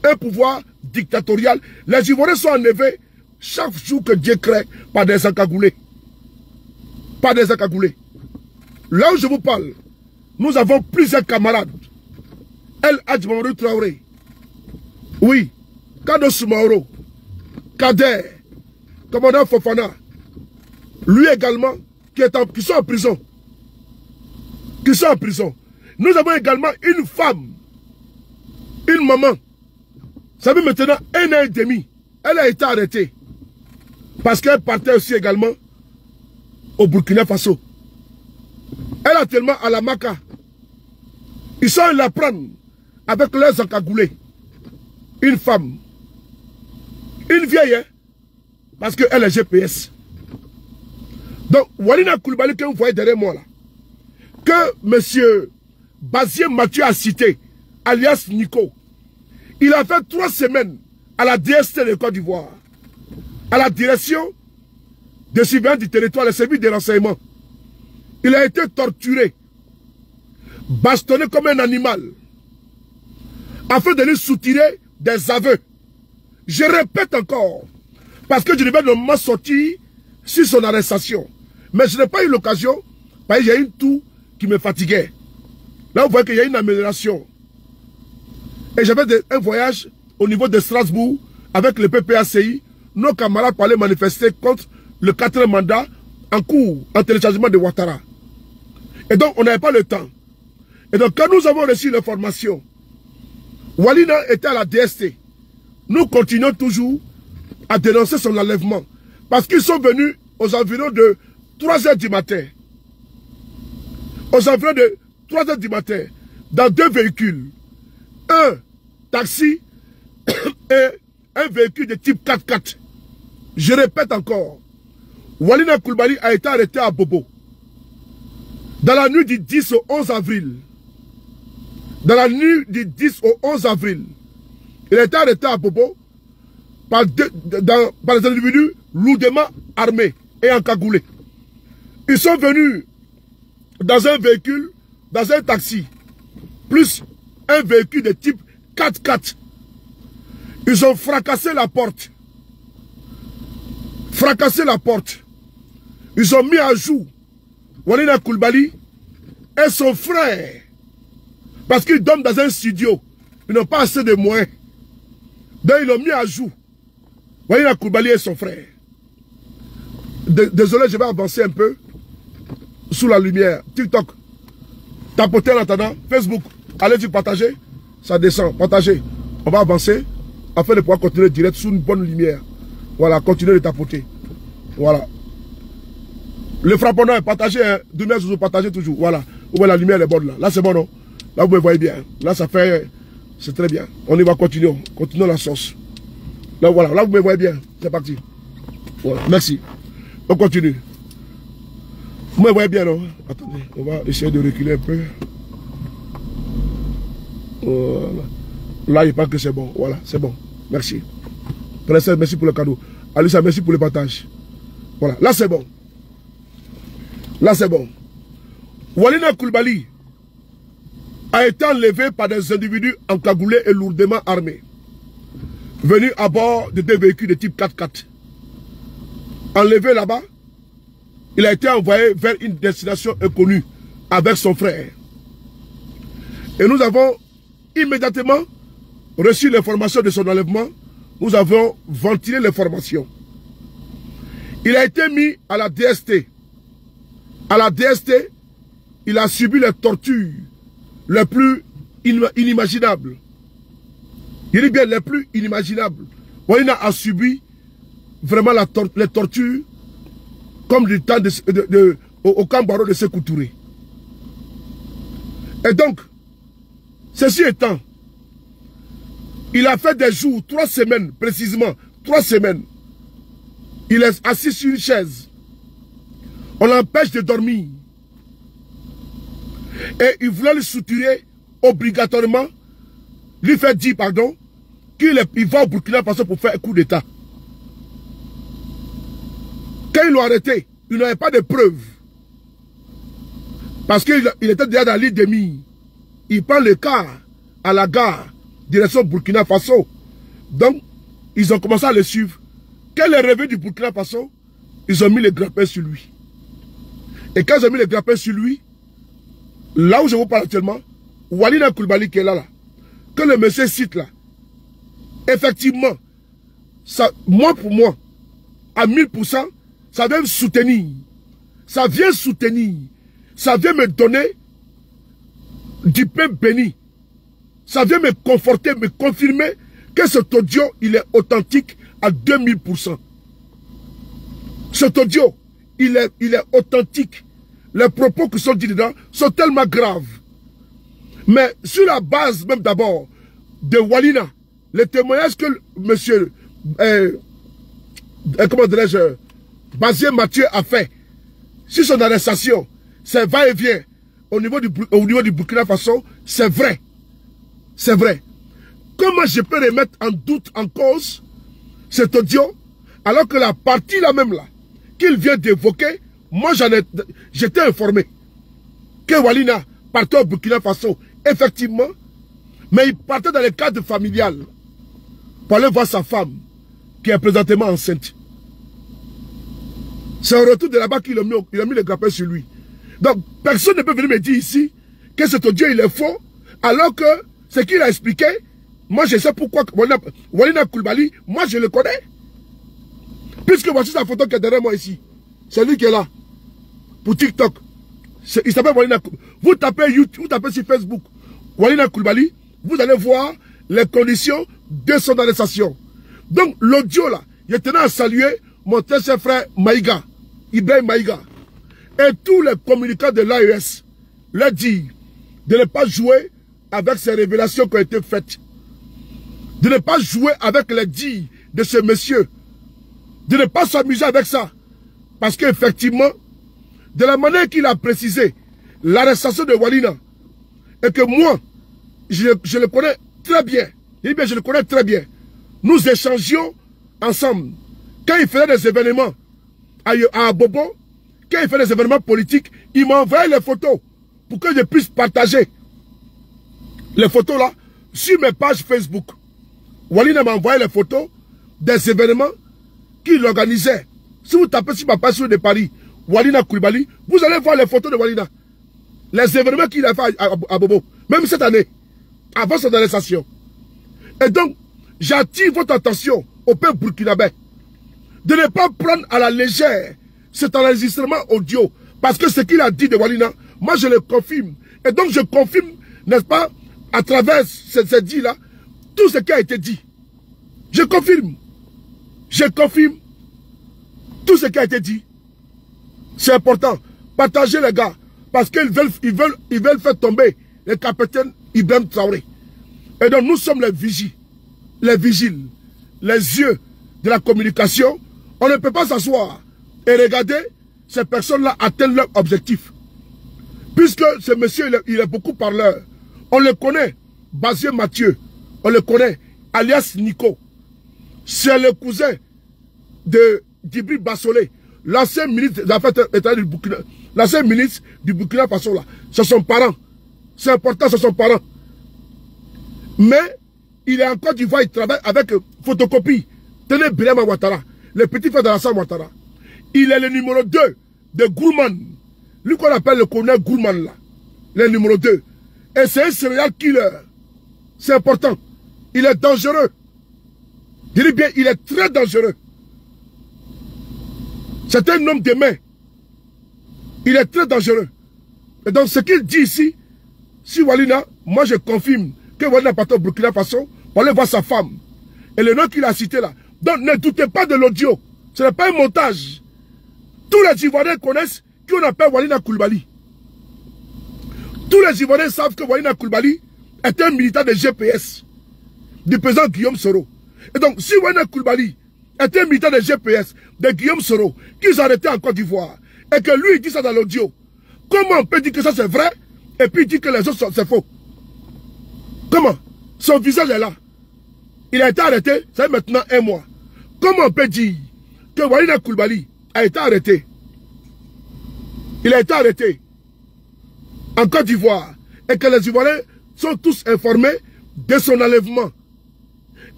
un pouvoir dictatorial, les Ivoiriens sont enlevés chaque jour que Dieu crée par des encagoulés. Par des encagoulés. Là où je vous parle, nous avons plusieurs camarades. El Hadj Mamadou Traoré. Oui. Kado Soumaoro. Kader. Commandant Fofana. Lui également, qui sont en prison. Qui sont en prison. Nous avons également une femme Une maman, ça fait maintenant 1 an et demi, elle a été arrêtée. Parce qu'elle partait aussi également au Burkina Faso. Elle est actuellement à la Maka. Ils sont la prendre avec leurs encagoulés. Une femme. Une vieille, hein, parce qu'elle est GPS. Donc, Walina Koulibaly que vous voyez derrière moi là, que M. Bazier Mathieu a cité, alias Nico, il a fait 3 semaines à la DST de Côte d'Ivoire, à la direction de surveillance du territoire, le service de renseignement. Il a été torturé, bastonné comme un animal, afin de lui soutirer des aveux. Je répète encore, parce que je devais normalement sortir sur son arrestation. Mais je n'ai pas eu l'occasion, parce qu'il y a une toux qui me fatiguait. Là, vous voyez qu'il y a une amélioration. Et j'avais un voyage au niveau de Strasbourg avec le PPACI. Nos camarades pour aller manifester contre le 4e mandat en cours, en téléchargement de Ouattara. Et donc, on n'avait pas le temps. Et donc, quand nous avons reçu l'information, Walina était à la DST. Nous continuons toujours à dénoncer son enlèvement. Parce qu'ils sont venus aux environs de 3 h du matin. Aux environs de 3 h du matin. Dans 2 véhicules. Un taxi et un véhicule de type 4x4. Je répète encore. Walina Koulibaly a été arrêté à Bobo. Dans la nuit du 10 au 11 avril. Dans la nuit du 10 au 11 avril. Il a été arrêté à Bobo par des individus lourdement armés et encagoulés. Ils sont venus dans un véhicule, dans un taxi, plus un véhicule de type 4x4. Ils ont fracassé la porte. Fracassé la porte. Ils ont mis à jour Walina Koulibaly et son frère. Parce qu'ils dorment dans un studio. Ils n'ont pas assez de moyens. Donc ils l'ont mis à jour. Walina Koulibaly et son frère. Désolé, je vais avancer un peu. Sous la lumière. TikTok. Tapotez en attendant. Facebook. Allez-y partager. Ça descend. Partagez. On va avancer. Afin de pouvoir continuer direct sous une bonne lumière. Voilà. Continuez de tapoter. Voilà. Le frapponnant est partagé. Hein. Demain, je vous partagez toujours. Voilà. Vous voyez la lumière est bonne là. Là, c'est bon, non? Là, vous me voyez bien. Là, ça fait... C'est très bien. On y va continuer. Continuons la sauce. Là, voilà. Là, vous me voyez bien. C'est parti. Voilà. Merci. On continue. Vous me voyez bien, non? Attendez. On va essayer de reculer un peu. Voilà. Là, il pense que c'est bon. Voilà. C'est bon. Merci. Princesse, merci pour le cadeau. Alissa, merci pour le partage. Voilà. Là, c'est bon. Là, c'est bon. Walina Koulibaly a été enlevé par des individus encagoulés et lourdement armés, venus à bord de 2 véhicules de type 4x4. Enlevé là-bas, il a été envoyé vers une destination inconnue avec son frère. Et nous avons immédiatement reçu l'information de son enlèvement. Nous avons ventilé l'information. Il a été mis à la DST. À la DST, il a subi les tortures les plus inimaginables. Il dit bien les plus inimaginables. Walina a subi vraiment les tortures comme du temps au camp Barreau de Sékou Touré. Et donc, ceci étant, il a fait des jours, 3 semaines précisément, 3 semaines. Il est assis sur une chaise. On l'empêche de dormir. Et il voulait le soutirer obligatoirement, lui faire dire, pardon, qu'il va au Burkina Faso pour faire un coup d'État. Quand ils l'ont arrêté, il n'avait pas de preuves. Parce qu'il était déjà dans l'île d'Emi. Il prend le car à la gare, direction Burkina Faso. Donc, ils ont commencé à le suivre. Quand il est revenu du Burkina Faso, ils ont mis les grappins sur lui. Et quand ils ont mis les grappins sur lui, là où je vous parle actuellement, Walina Koulibaly qui est là, que le monsieur cite là, effectivement, ça, moi pour moi, à 1000%, ça vient me soutenir. Ça vient soutenir. Ça vient me donner du pain béni. ça vient me conforter, me confirmer que cet audio, il est authentique à 2000%. Cet audio, il est authentique. Les propos qui sont dits dedans sont tellement graves. Mais sur la base même d'abord de Walina, les témoignages que monsieur, comment dirais-je, Bazier Mathieu a fait sur son arrestation, c'est va-et-vient au niveau du Burkina Faso, c'est vrai. C'est vrai. Comment je peux remettre en doute, en cause, cet audio, alors que la partie là même là, qu'il vient d'évoquer, moi j'étais informé que Walina partait au Burkina Faso, effectivement, mais il partait dans le cadre familial pour aller voir sa femme, qui est présentement enceinte. C'est au retour de là-bas qu'il a mis le grappin sur lui. Donc, personne ne peut venir me dire ici que cet audio il est faux, alors que ce qu'il a expliqué, moi je sais pourquoi Walina Coulibaly, moi je le connais. Puisque voici sa photo qui est derrière moi ici. C'est lui qui est là. Pour TikTok. Il s'appelle Walina Coulibaly. Vous tapez YouTube, vous tapez sur Facebook Walina Coulibaly, vous allez voir les conditions de son arrestation. Donc l'audio là, je tenais à saluer mon très cher frère Maïga, Ibrahim Maïga. Et tous les communicants de l'AES leur dit de ne pas jouer avec ces révélations qui ont été faites. De ne pas jouer avec les dires de ce monsieur. De ne pas s'amuser avec ça. Parce qu'effectivement, de la manière qu'il a précisé l'arrestation de Walina, et que moi, je le connais très bien. Je le connais très bien. Nous échangions ensemble. Quand il faisait des événements à Bobo, quand il fait des événements politiques, il m'a envoyé les photos pour que je puisse partager les photos là sur mes pages Facebook. Walina m'a envoyé les photos des événements qu'il organisait. Si vous tapez sur ma page de Paris, Walina Coulibaly, vous allez voir les photos de Walina. Les événements qu'il a fait à Bobo, même cette année, avant son arrestation. Et donc, j'attire votre attention au peuple burkinabé de ne pas prendre à la légère cet enregistrement audio. Parce que ce qu'il a dit de Walina, moi je le confirme. Et donc je confirme, n'est-ce pas, à travers ces dits-là, tout ce qui a été dit. Je confirme. Je confirme tout ce qui a été dit. C'est important. Partagez les gars. Parce qu'ils veulent faire tomber le capitaine Ibrahim Traoré. Et donc nous sommes les vigiles. Les vigiles. Les yeux de la communication. On ne peut pas s'asseoir et regarder ces personnes-là atteindre leur objectif. Puisque ce monsieur, il est beaucoup parleur. On le connaît. Bazier Mathieu. On le connaît. Alias Nico. C'est le cousin de Djibril Bassolé. L'ancien ministre des Affaires étrangères du Burkina. L'ancien ministre du Burkina Faso là. C'est son parent. C'est important, c'est son parent. Mais il est en Côte d'Ivoire, il travaille avec photocopie. Tenez Birama Ouattara, le petit frère d'Alassane Ouattara. Il est le numéro 2 de Gourman. Lui qu'on appelle le colonel Gourman là. Le numéro 2. Et c'est un serial killer. C'est important. Il est dangereux. Je dis bien, il est très dangereux. C'est un homme de main. Il est très dangereux. Et donc ce qu'il dit ici, si Walina, moi je confirme que Walina part au Burkina Faso pour aller voir sa femme. Et le nom qu'il a cité là. Donc ne doutez pas de l'audio. Ce n'est pas un montage. Tous les Ivoiriens connaissent qu'on appelle Walina Coulibaly. Tous les Ivoiriens savent que Walina Coulibaly est un militant de GPS, du président Guillaume Soro. Et donc, si Walina Coulibaly est un militant de GPS, de Guillaume Soro, qu'ils ont arrêté en Côte d'Ivoire, et que lui il dit ça dans l'audio, comment on peut dire que ça c'est vrai, et puis il dit que les autres c'est faux? Comment? Son visage est là. Il a été arrêté, ça fait maintenant 1 mois. Comment on peut dire que Walina Coulibaly a été arrêté? Il a été arrêté en Côte d'Ivoire et que les Ivoiriens sont tous informés de son enlèvement.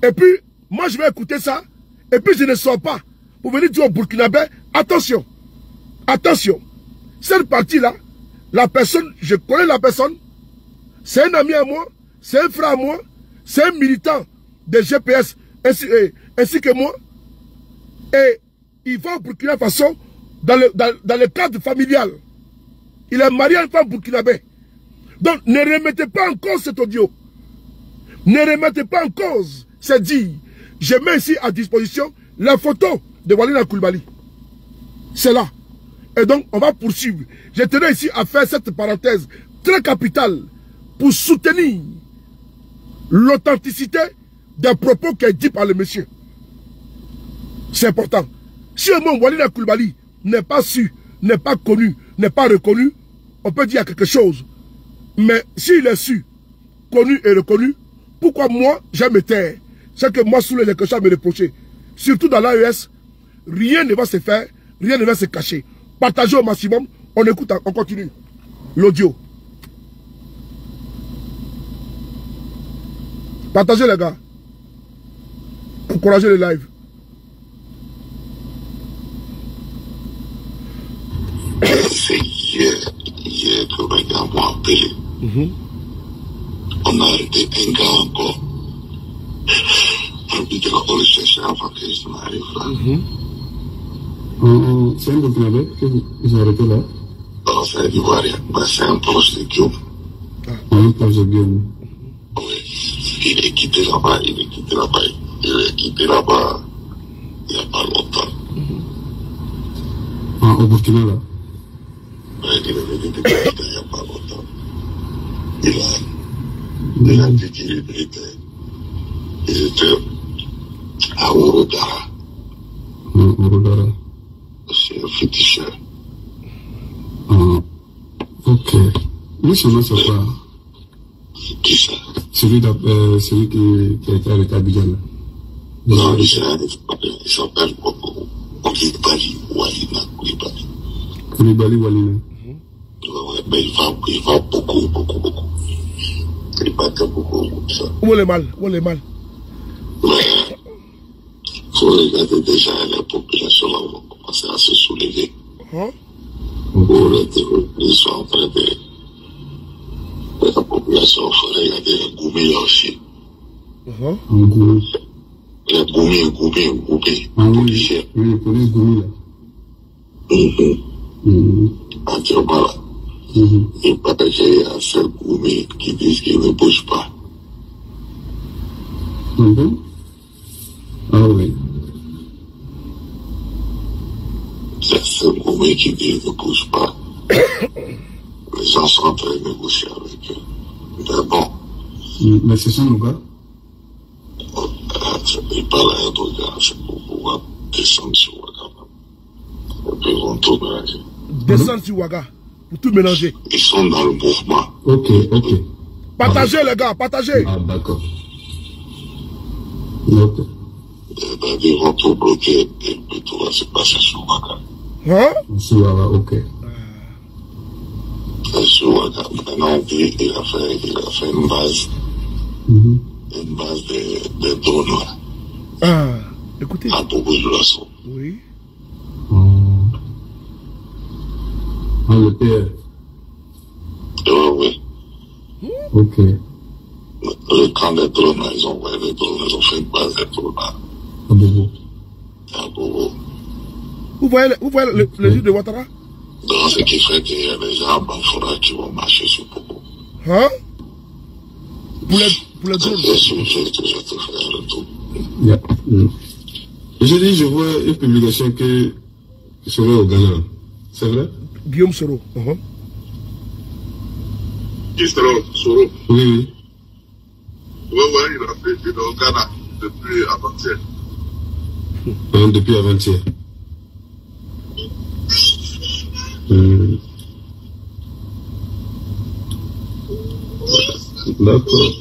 Et puis, moi je vais écouter ça et puis je ne sors pas pour venir dire au Burkinabé, attention, attention, cette partie-là, la personne, je connais la personne, c'est un ami à moi, c'est un frère à moi, c'est un militant de GPS ainsi que moi. Et il va au Burkina Faso dans le cadre familial. Il est marié à une femme burkinabé. Donc ne remettez pas en cause cet audio. Ne remettez pas en cause, c'est dit. Je mets ici à disposition la photo de Walina Koulibaly. C'est là. Et donc, on va poursuivre. Je tenais ici à faire cette parenthèse très capitale pour soutenir l'authenticité des propos qui est dit par le monsieur. C'est important. Si au moins Walina Koulibaly n'est pas su, n'est pas connu, n'est pas reconnu, on peut dire quelque chose. Mais s'il est su, connu et reconnu, pourquoi moi, je me taire? C'est que moi, sous les quelque chose à me reprocher. Surtout dans l'AES, rien ne va se faire, rien ne va se cacher. Partagez au maximum, on écoute, on continue. L'audio. Partagez les gars. Encouragez le live. C'est hier que les gars m'ont appelé. On a arrêté un gars encore. On le cherchait avant que je m'arrive là. C'est un Burkinabé que vous avez arrêté là? Non, c'est un Ivoirien. C'est un proche de Guillaume. Un proche de Guillaume. Oui. Il est quitté là-bas. Il est quitté là-bas il n'y a pas longtemps. Ah, au Burkina là? Oui, il est venu il n'y a pas longtemps. Il a dit qu'il était à Ourodara. Ourodara. C'est un féticheur. Ah, ok. Lui, son nom, c'est quoi? Qui ça? Celui qui a été arrêté à Abidjan. Non, il s'appelle Koulibaly Walina Koulibaly. Koulibaly Walina. Ouais, mais il va beaucoup. Il va beaucoup, ça. Où est le mal? Où est le mal? Mais, il faut regarder déjà la population là, on va commencer à se soulever. Ils sont en train de... La population, il faut regarder les Goumi là aussi. Les Goumi. Oui, les polices Goumi là. Actuellement là. Il paraît qu'il y a certains Goumi qui disent qu'ils ne bougent pas. Ah oui. Certains Goumi qui disent qu'ils ne bougent pas. Les gens sont en train de négocier avec eux. Mais bon. Mais c'est son gars? Il parle à un autre gars, c'est pour pouvoir descendre sur Ouaga. Et puis ils vont tout mélanger. Descendre sur Ouaga, pour tout mélanger. Ils sont dans le mouvement. Ok. Partagez les gars, partagez. Ah d'accord. Ok. Ils vont tout bloquer et puis tout va se passer sur Ouaga. Sur Ouaga, ok. Sur Ouaga. Maintenant, il a fait une base. Une base de drones là. Écoutez. À beaucoup de Lasso. Oui. Le PR. Oui. Ok. Le camp des drones là, ils ont envoyé des drones, ils ont fait une base de drones là. À Bobo. À Bobo. Vous voyez les yeux de Ouattara? Donc, ce qui fait qu'il y a des gens à Banfora qui vont marcher sur Bobo. Pour les drones. Je te fais un retour. Je vois une publication que serait au Ghana. C'est vrai? Guillaume Soro. Qui Soro? Oui. Il est au Ghana depuis avant-hier. Depuis avant-hier. D'accord.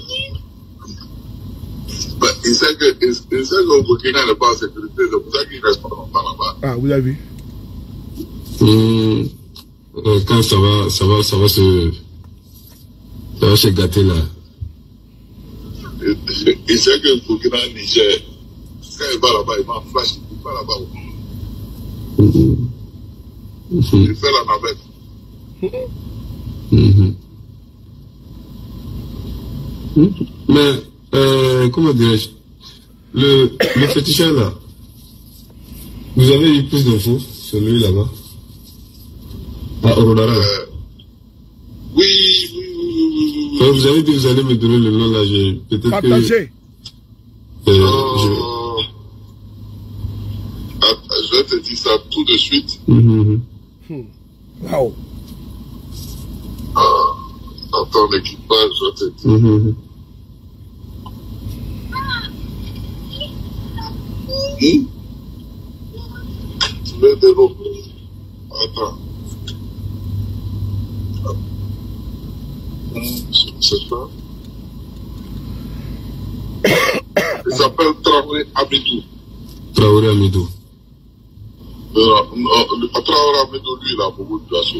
Il sait qu'au Burkina n'est pas en sécurité, c'est pour ça qu'il reste pas longtemps là-bas. Ah, vous avez vu? Quand ça va se gâter là. Il sait que le Burkina, Niger, quand il va là-bas, il va en flash, il va là-bas. Il fait la navette. Mais, comment dirais-je, le féticheur là, vous avez eu plus d'infos sur lui là-bas? À Ourodara? Oui. Vous avez dit que vous allez me donner le nom là, peut-être Partagez. Je vais te dire ça tout de suite. Wow. Dans ton équipage, je vais te dire. Tu veux de l'eau? Attends. Je ne sais pas. Il s'appelle Traoré Amidou. Traoré Amidou. Traoré Amidou, lui, il a beaucoup de places.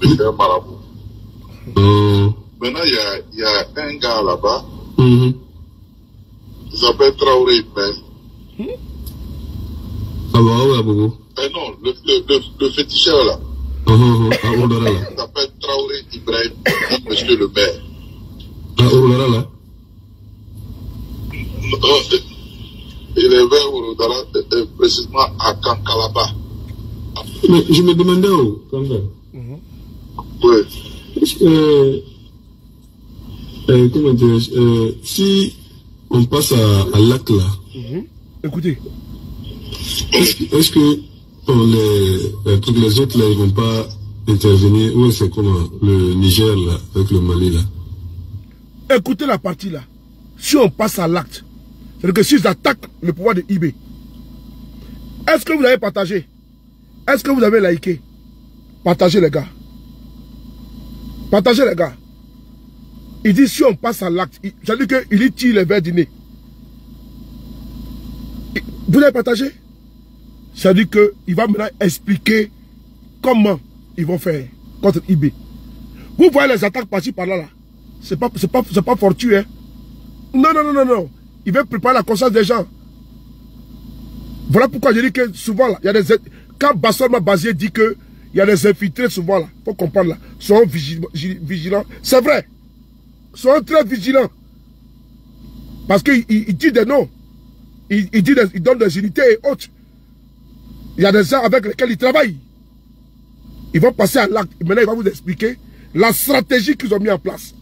Mais c'est un marabout. Maintenant, il y a un gars là-bas. Il s'appelle Traoré Ibrahim. Ah bah ouais, Bobo. Non, le féticheur là. Il s'appelle Traoré Ibrahim, monsieur le maire. Ah, Oudara là. Il est vers Oudara, précisément à Kankalaba. Mais je me demandais où, quand même. Oui. Est-ce que, comment dire, si on passe à l'acte là, écoutez, est-ce que les autres là, ils vont pas intervenir, ou c'est comment, le Niger là, avec le Mali là? Écoutez la partie là. Si on passe à l'acte, c'est-à-dire que s'ils attaquent le pouvoir de IB, est-ce que vous avez partagé? Est-ce que vous avez liké? Partagez les gars. Partagez les gars. Il dit si on passe à l'acte, c'est-à-dire qu'il tire les verres du nez. Vous avez partagé? C'est-à-dire qu'il va maintenant expliquer comment ils vont faire contre IB. Vous voyez les attaques par-ci par-là là. C'est pas fortuit, hein. Non. Il veut préparer la conscience des gens. Voilà pourquoi je dis que souvent là, il y a des... Quand Bassor Mabazier dit que il y a des infiltrés souvent là, faut comprendre là, soyons vigilants. C'est vrai. Soyons très vigilants. Parce qu'il dit des noms. Il donne des unités et autres. Il y a des gens avec lesquels il travaille. Ils vont passer à l'acte. Maintenant, il va vous expliquer la stratégie qu'ils ont mis en place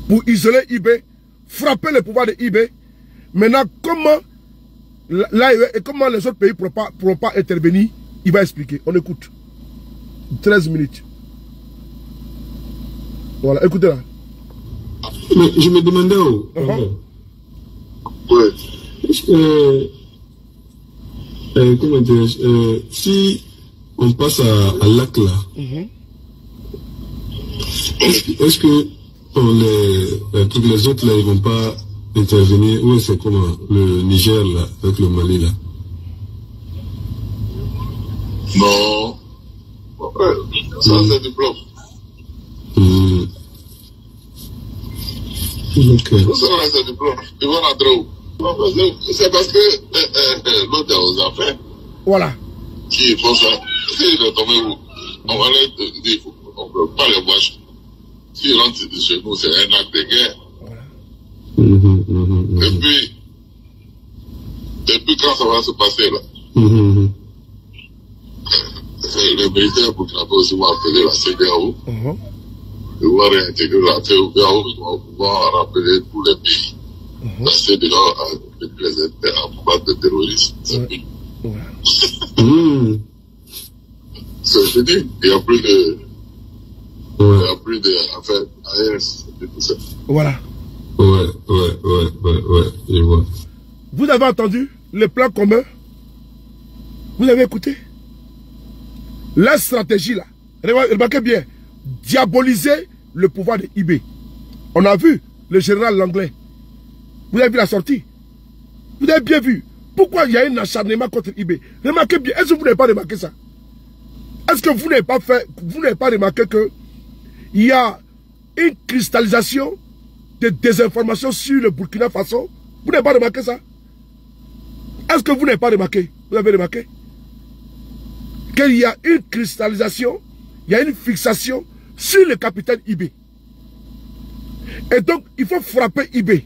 pour isoler IB, frapper le pouvoir de IB. Maintenant, comment les autres pays ne pourront pas intervenir, il va expliquer. On écoute. 13 minutes. Voilà, écoutez là. Mais je me demandais où. Oui. Comment dire, si on passe à l'acte là, est-ce que les autres là, ils vont pas intervenir, ou c'est comment, le Niger là, avec le Mali là? Non. Ça c'est du bluff. Okay. Ça c'est du bluff. Ils vont rentrer où? C'est parce que l'autre est aux affaires. Voilà. Qui font ça. S'il est tombé où? On va leur dire, on ne peut pas les voir. S'ils rentrent chez nous, c'est un acte de guerre. Voilà. Et puis quand ça va se passer là, les militaires burkinabés aussi vont appeler la CEDEAO. Ils vont réintégrer la CEDEAO, ils vont pouvoir rappeler tous les pays. La CEDEAO a représenté en combat de terrorisme. C'est fini. C'est fini. Il n'y a plus de... Il n'y a plus d'affaires aériennes. Tout ça. Voilà. Ouais, je vois. Vous avez entendu le plan commun? Vous avez écouté? La stratégie là, remarquez bien, diaboliser le pouvoir de IB. On a vu le général Langlais. Vous avez vu la sortie? Vous avez bien vu. Pourquoi il y a un acharnement contre IB? Remarquez bien, est-ce que vous n'avez pas remarqué ça? Est-ce que vous n'avez pas remarqué que il y a une cristallisation de désinformation sur le Burkina Faso? Vous n'avez pas remarqué ça? Est-ce que vous n'avez pas remarqué? Vous avez remarqué qu'il y a une cristallisation, il y a une fixation sur le capitaine IB. Et donc, il faut frapper IB. Il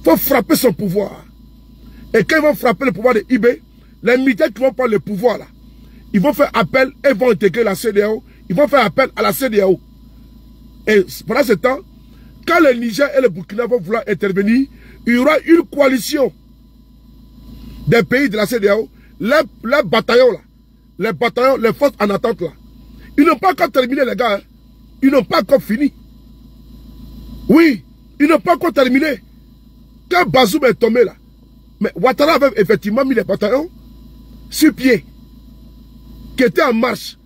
faut frapper son pouvoir. Et quand ils vont frapper le pouvoir de IB, les militaires qui vont prendre le pouvoir là, ils vont faire appel et vont intégrer la CEDEAO, ils vont faire appel à la CEDEAO. Et pendant ce temps, quand le Niger et le Burkina vont vouloir intervenir, il y aura une coalition des pays de la CEDEAO, les bataillons là, les bataillons, les forces en attente là. Ils n'ont pas encore terminé les gars, hein. Ils n'ont pas encore fini. Oui, ils n'ont pas encore terminé. Quand Bazoum est tombé là, mais Ouattara avait effectivement mis les bataillons sur pied, qui étaient en marche.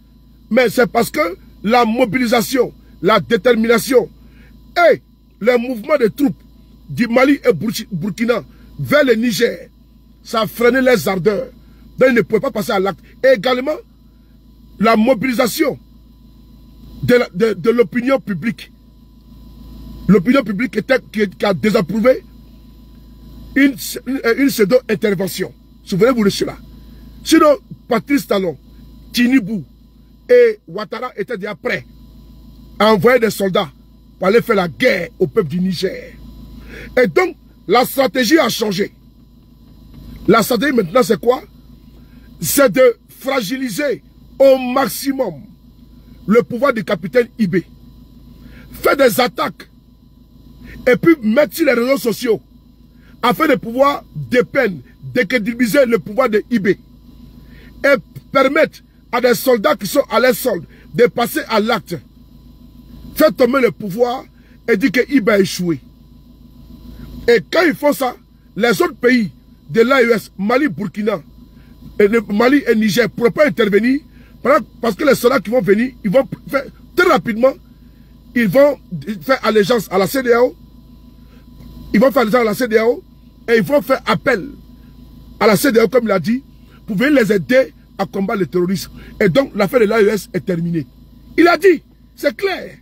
Mais c'est parce que la mobilisation, la détermination et les mouvements de troupes du Mali et Burkina vers le Niger, ça a freiné les ardeurs. Donc ils ne pouvaient pas passer à l'acte. Et également, la mobilisation de l'opinion publique. L'opinion publique qui a désapprouvé une pseudo-intervention. Souvenez-vous de cela. Sinon, Patrice Talon, Tinibou et Ouattara étaient déjà prêts à envoyer des soldats pour aller faire la guerre au peuple du Niger. Et donc, la stratégie a changé. La stratégie maintenant, c'est quoi? C'est de fragiliser au maximum le pouvoir du capitaine Ibé. Faire des attaques et puis mettre sur les réseaux sociaux afin de pouvoir dépeindre, décrédibiliser le pouvoir de Ibé et permettre à des soldats qui sont à l'air solde de passer à l'acte. Faire tomber le pouvoir et dire que Ibé a échoué. Et quand ils font ça, les autres pays de l'AES, Mali, Burkina, Mali et Niger ne pourront pas intervenir parce que les soldats qui vont venir, ils vont faire très rapidement, ils vont faire allégeance à la CEDEAO, ils vont faire allégeance à la CEDEAO et ils vont faire appel à la CEDEAO, comme il a dit, pour venir les aider à combattre le terrorisme. Et donc l'affaire de l'AES est terminée. Il a dit, c'est clair.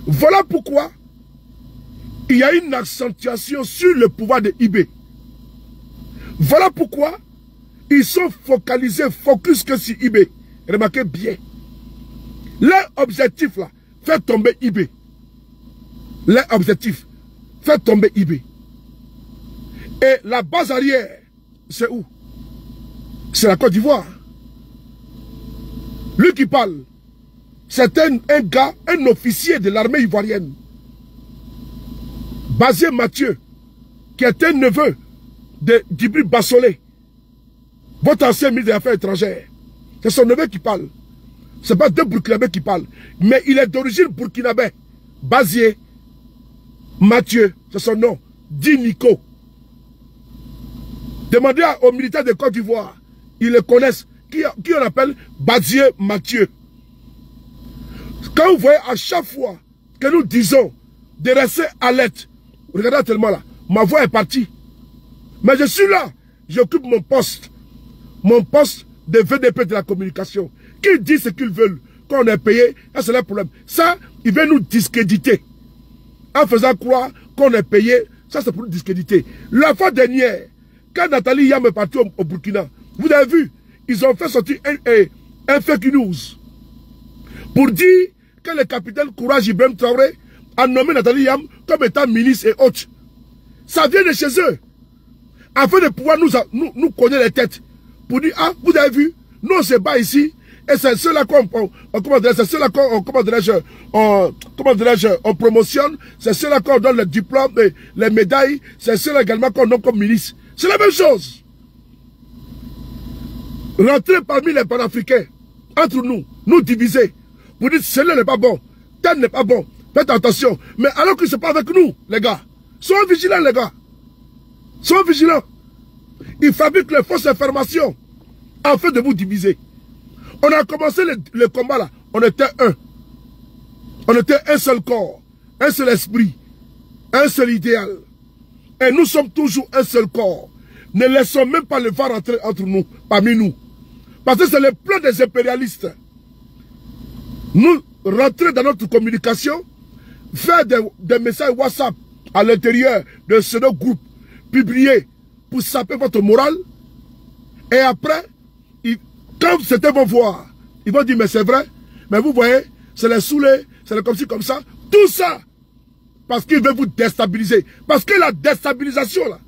Voilà pourquoi il y a une accentuation sur le pouvoir de Ibé. Voilà pourquoi ils sont focalisés, focus que sur Ibé. Remarquez bien. Leur objectif là, faire tomber Ibé. Leur objectif, faire tomber Ibé. Et la base arrière, c'est où? C'est la Côte d'Ivoire. Lui qui parle, c'est un gars, un officier de l'armée ivoirienne. Bazier Mathieu, qui était neveu de Djibril Bassolé, votre ancien ministre des Affaires étrangères. C'est son neveu qui parle. Ce n'est pas deux Burkinabés qui parlent. Mais il est d'origine burkinabé. Bazier Mathieu, c'est son nom. Dit Nico. Demandez aux militaires de Côte d'Ivoire. Ils le connaissent. Qui on appelle Bazier Mathieu. Quand vous voyez à chaque fois que nous disons de rester alerte, regardez tellement là, ma voix est partie. Mais je suis là, j'occupe mon poste de VDP de la communication. Qu'ils disent ce qu'ils veulent, quand on est payé, ça c'est leur problème. Ça, ils veulent nous discréditer. En faisant croire qu'on est payé, ça c'est pour nous discréditer. La fois dernière, quand Nathalie Yam est partie au Burkina, vous avez vu, ils ont fait sortir un fake news pour dire que le capitaine Courage Ibrahim Traoré a nommé Nathalie Yam comme étant ministre et autres. Ça vient de chez eux. Afin de pouvoir nous connaître les têtes. Pour dire, ah, vous avez vu, nous on se bat ici, et c'est ceux-là on promotionne, c'est ceux-là qu'on donne les diplômes, les médailles, c'est ceux-là également qu'on nomme comme ministre. C'est la même chose. Rentrer parmi les panafricains, entre nous, nous diviser, pour dire celui-là n'est pas bon, tel n'est pas bon, faites attention. Mais alors qu'ils ne sont pas avec nous, les gars, soyez vigilants, les gars. Soyez vigilants. Ils fabriquent les fausses informations afin de vous diviser. On a commencé le combat là. On était un. On était un seul corps, un seul esprit, un seul idéal. Et nous sommes toujours un seul corps. Ne laissons même pas le vent rentrer entre nous, parmi nous. Parce que c'est le plan des impérialistes. Nous rentrer dans notre communication, faire des messages WhatsApp à l'intérieur de ce groupe, publier pour saper votre morale. Et après, quand certains vont voir, ils vont dire, mais c'est vrai, mais vous voyez, c'est les saoulés, c'est les comme ci, comme ça. Tout ça, parce qu'ils veulent vous déstabiliser. Parce que la déstabilisation, là,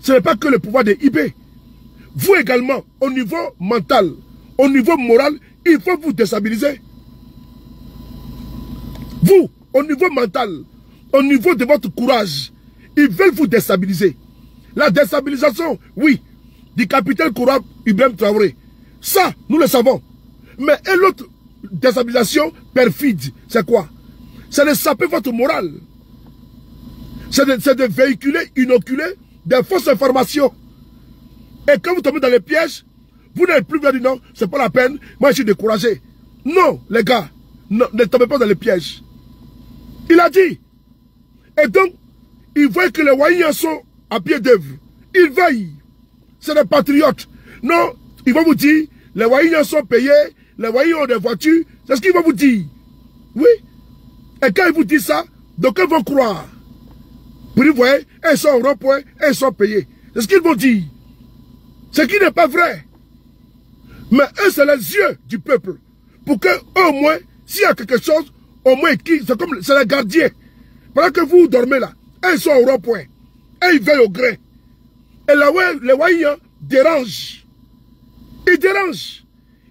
ce n'est pas que le pouvoir de Ibé. Vous également, au niveau mental, au niveau moral, il faut vous déstabiliser. Vous, au niveau mental, au niveau de votre courage, ils veulent vous déstabiliser. La déstabilisation, oui, du capitaine Koura Ibrahim Traoré. Ça, nous le savons. Mais et l'autre déstabilisation perfide, c'est quoi? C'est de saper votre morale. C'est de véhiculer, inoculer des fausses informations. Et quand vous tombez dans les pièges, vous n'avez plus dire non, c'est pas la peine, moi je suis découragé. Non, les gars, non, ne tombez pas dans les pièges. Il a dit. Et donc, il voit que les Wahiniens sont à pied d'œuvre. Ils veillent. C'est des patriotes. Non, ils vont vous dire, les Wahiniens sont payés, les Wahiniens ont des voitures. C'est ce qu'ils vont vous dire. Oui. Et quand ils vous disent ça, donc ils vont croire. Puis vous voyez, ils sont au rond-point, ils sont payés. C'est ce qu'ils vont dire. Ce qui n'est pas vrai. Mais eux, c'est les yeux du peuple. Pour que, au moins, s'il y a quelque chose, au moins, c'est comme, c'est les gardiens. Pendant que vous dormez là, ils sont au rond-point. Et ils veillent au grain. Et là, les Wahiniens dérangent. Ils dérangent.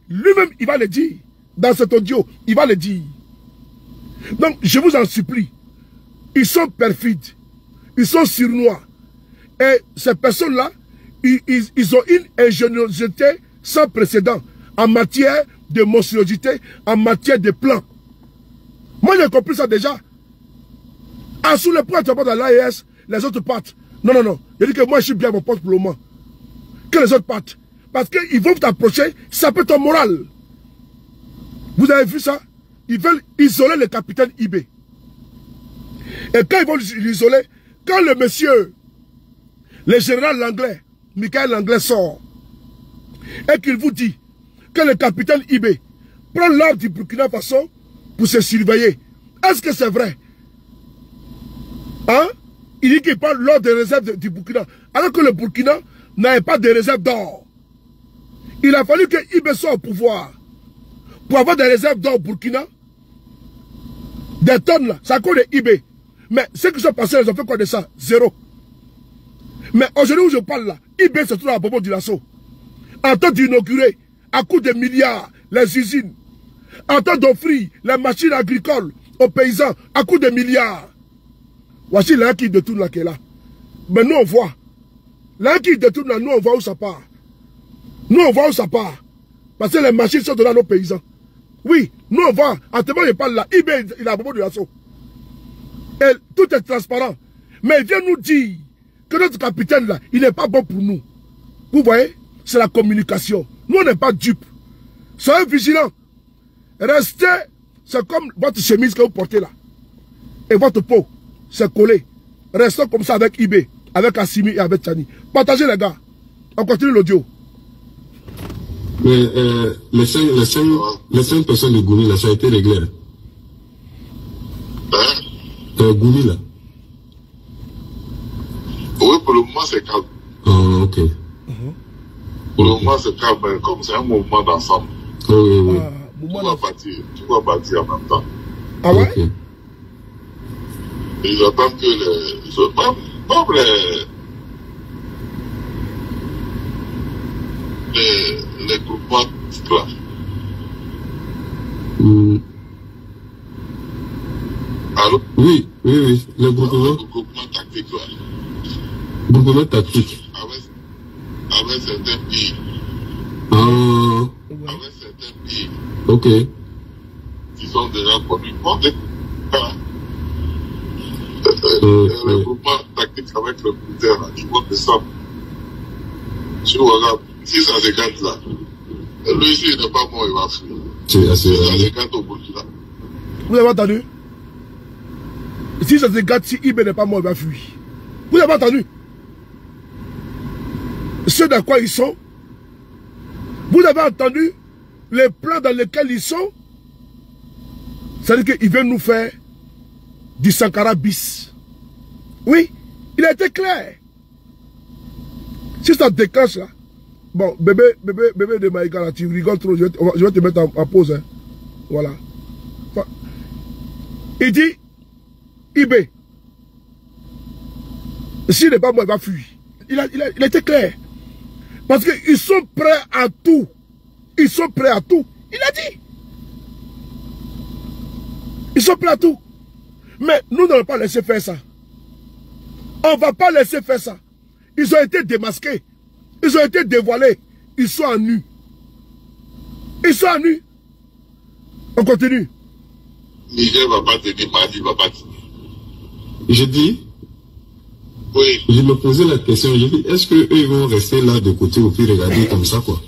Lui-même, il va le dire. Dans cet audio, il va le dire. Donc, je vous en supplie. Ils sont perfides. Ils sont surnois. Et ces personnes-là, ils ont une ingéniosité sans précédent en matière de monstruosité, en matière de plans. Moi, j'ai compris ça déjà. Ah, sous le point, tu vas dans l'AES, les autres partent. Non, non, non. Je dis que moi, je suis bien à mon poste pour le moment. Que les autres partent. Parce qu'ils vont t'approcher, ça peut ton moral. Vous avez vu ça? Ils veulent isoler le capitaine IB. Et quand ils vont l'isoler, quand le monsieur, le général Langlais, Michael Langlais sort, et qu'il vous dit que le capitaine IB prend l'ordre du Burkina Faso pour se surveiller, est-ce que c'est vrai? Hein? Il dit qu'il prend l'ordre des réserves du Burkina, alors que le Burkina n'avait pas de réserve d'or. Il a fallu que IB soit au pouvoir pour avoir des réserves d'or au Burkina. Des tonnes là, c'est à cause de IB. Mais ceux qui sont passés, ils ont fait quoi de ça? Zéro. Mais aujourd'hui où je parle là, IB se trouve à Bobo Dioulasso. En train d'inaugurer, à coup de milliards, les usines. En train d'offrir les machines agricoles aux paysans, à coup de milliards. Voici l'un qui détourne là qui est là. Mais nous on voit. L'un qui détourne là, nous on voit où ça part. Nous on voit où ça part. Parce que les machines sont données à nos paysans. Oui, nous on voit. En témoin, il parle là. IB, il a Bobo Dioulasso. Et tout est transparent. Mais il vient nous dire que notre capitaine là, il n'est pas bon pour nous. Vous voyez? C'est la communication. Nous on n'est pas dupes. Soyez vigilants. Restez. C'est comme votre chemise que vous portez là. Et votre peau. C'est collé. Restons comme ça avec IB, avec Assimi et avec Tchani. Partagez les gars. On continue l'audio. Mais les cinq personnes de Goumi là, ça a été réglé. Goumi là. Oui, pour le moment c'est calme. Ah, ok. Pour le moment c'est calme, mais comme c'est un mouvement d'ensemble. Oui, oui. Tu vas bâtir en même temps. Ah ouais? Okay. Ils attendent que les groupements là. Allô? Oui, les groupements tactiques là. Groupements tactiques. Avec certains pays. Ah. Avec certains pays. Ok. Qui sont déjà connus. Le groupement tactique avec le militaire, ils vont descendre. Si vous regardez, si ça se gâte là, lui ici il n'est pas mort, il va fuir. Si ça se gâte au Burkina. Vous avez entendu? Si ça se gâte, si IB n'est pas mort, il va fuir. Vous avez entendu? Ceux dans quoi ils sont? Vous avez entendu les plans dans lesquels ils sont? C'est-à-dire qu'ils veulent nous faire du Sankara bis. Oui, il a été clair. Si ça déclenche là, bon, bébé de Maïga là, tu rigoles trop, je vais te mettre en pause. Hein. Voilà. Il dit, IB, s'il n'est pas mort, il va fuir. Il a été clair. Parce qu'ils sont prêts à tout. Ils sont prêts à tout. Il a dit. Ils sont prêts à tout. Mais nous n'allons pas laisser faire ça. On ne va pas laisser faire ça. Ils ont été démasqués. Ils ont été dévoilés. Ils sont à nu. Ils sont à nu. On continue. Niger va pas te dire, Mali va pas te dire. Je dis, Oui. je me posais la question, je dis, est-ce qu'eux ils vont rester là de côté ou puis regarder comme ça, quoi?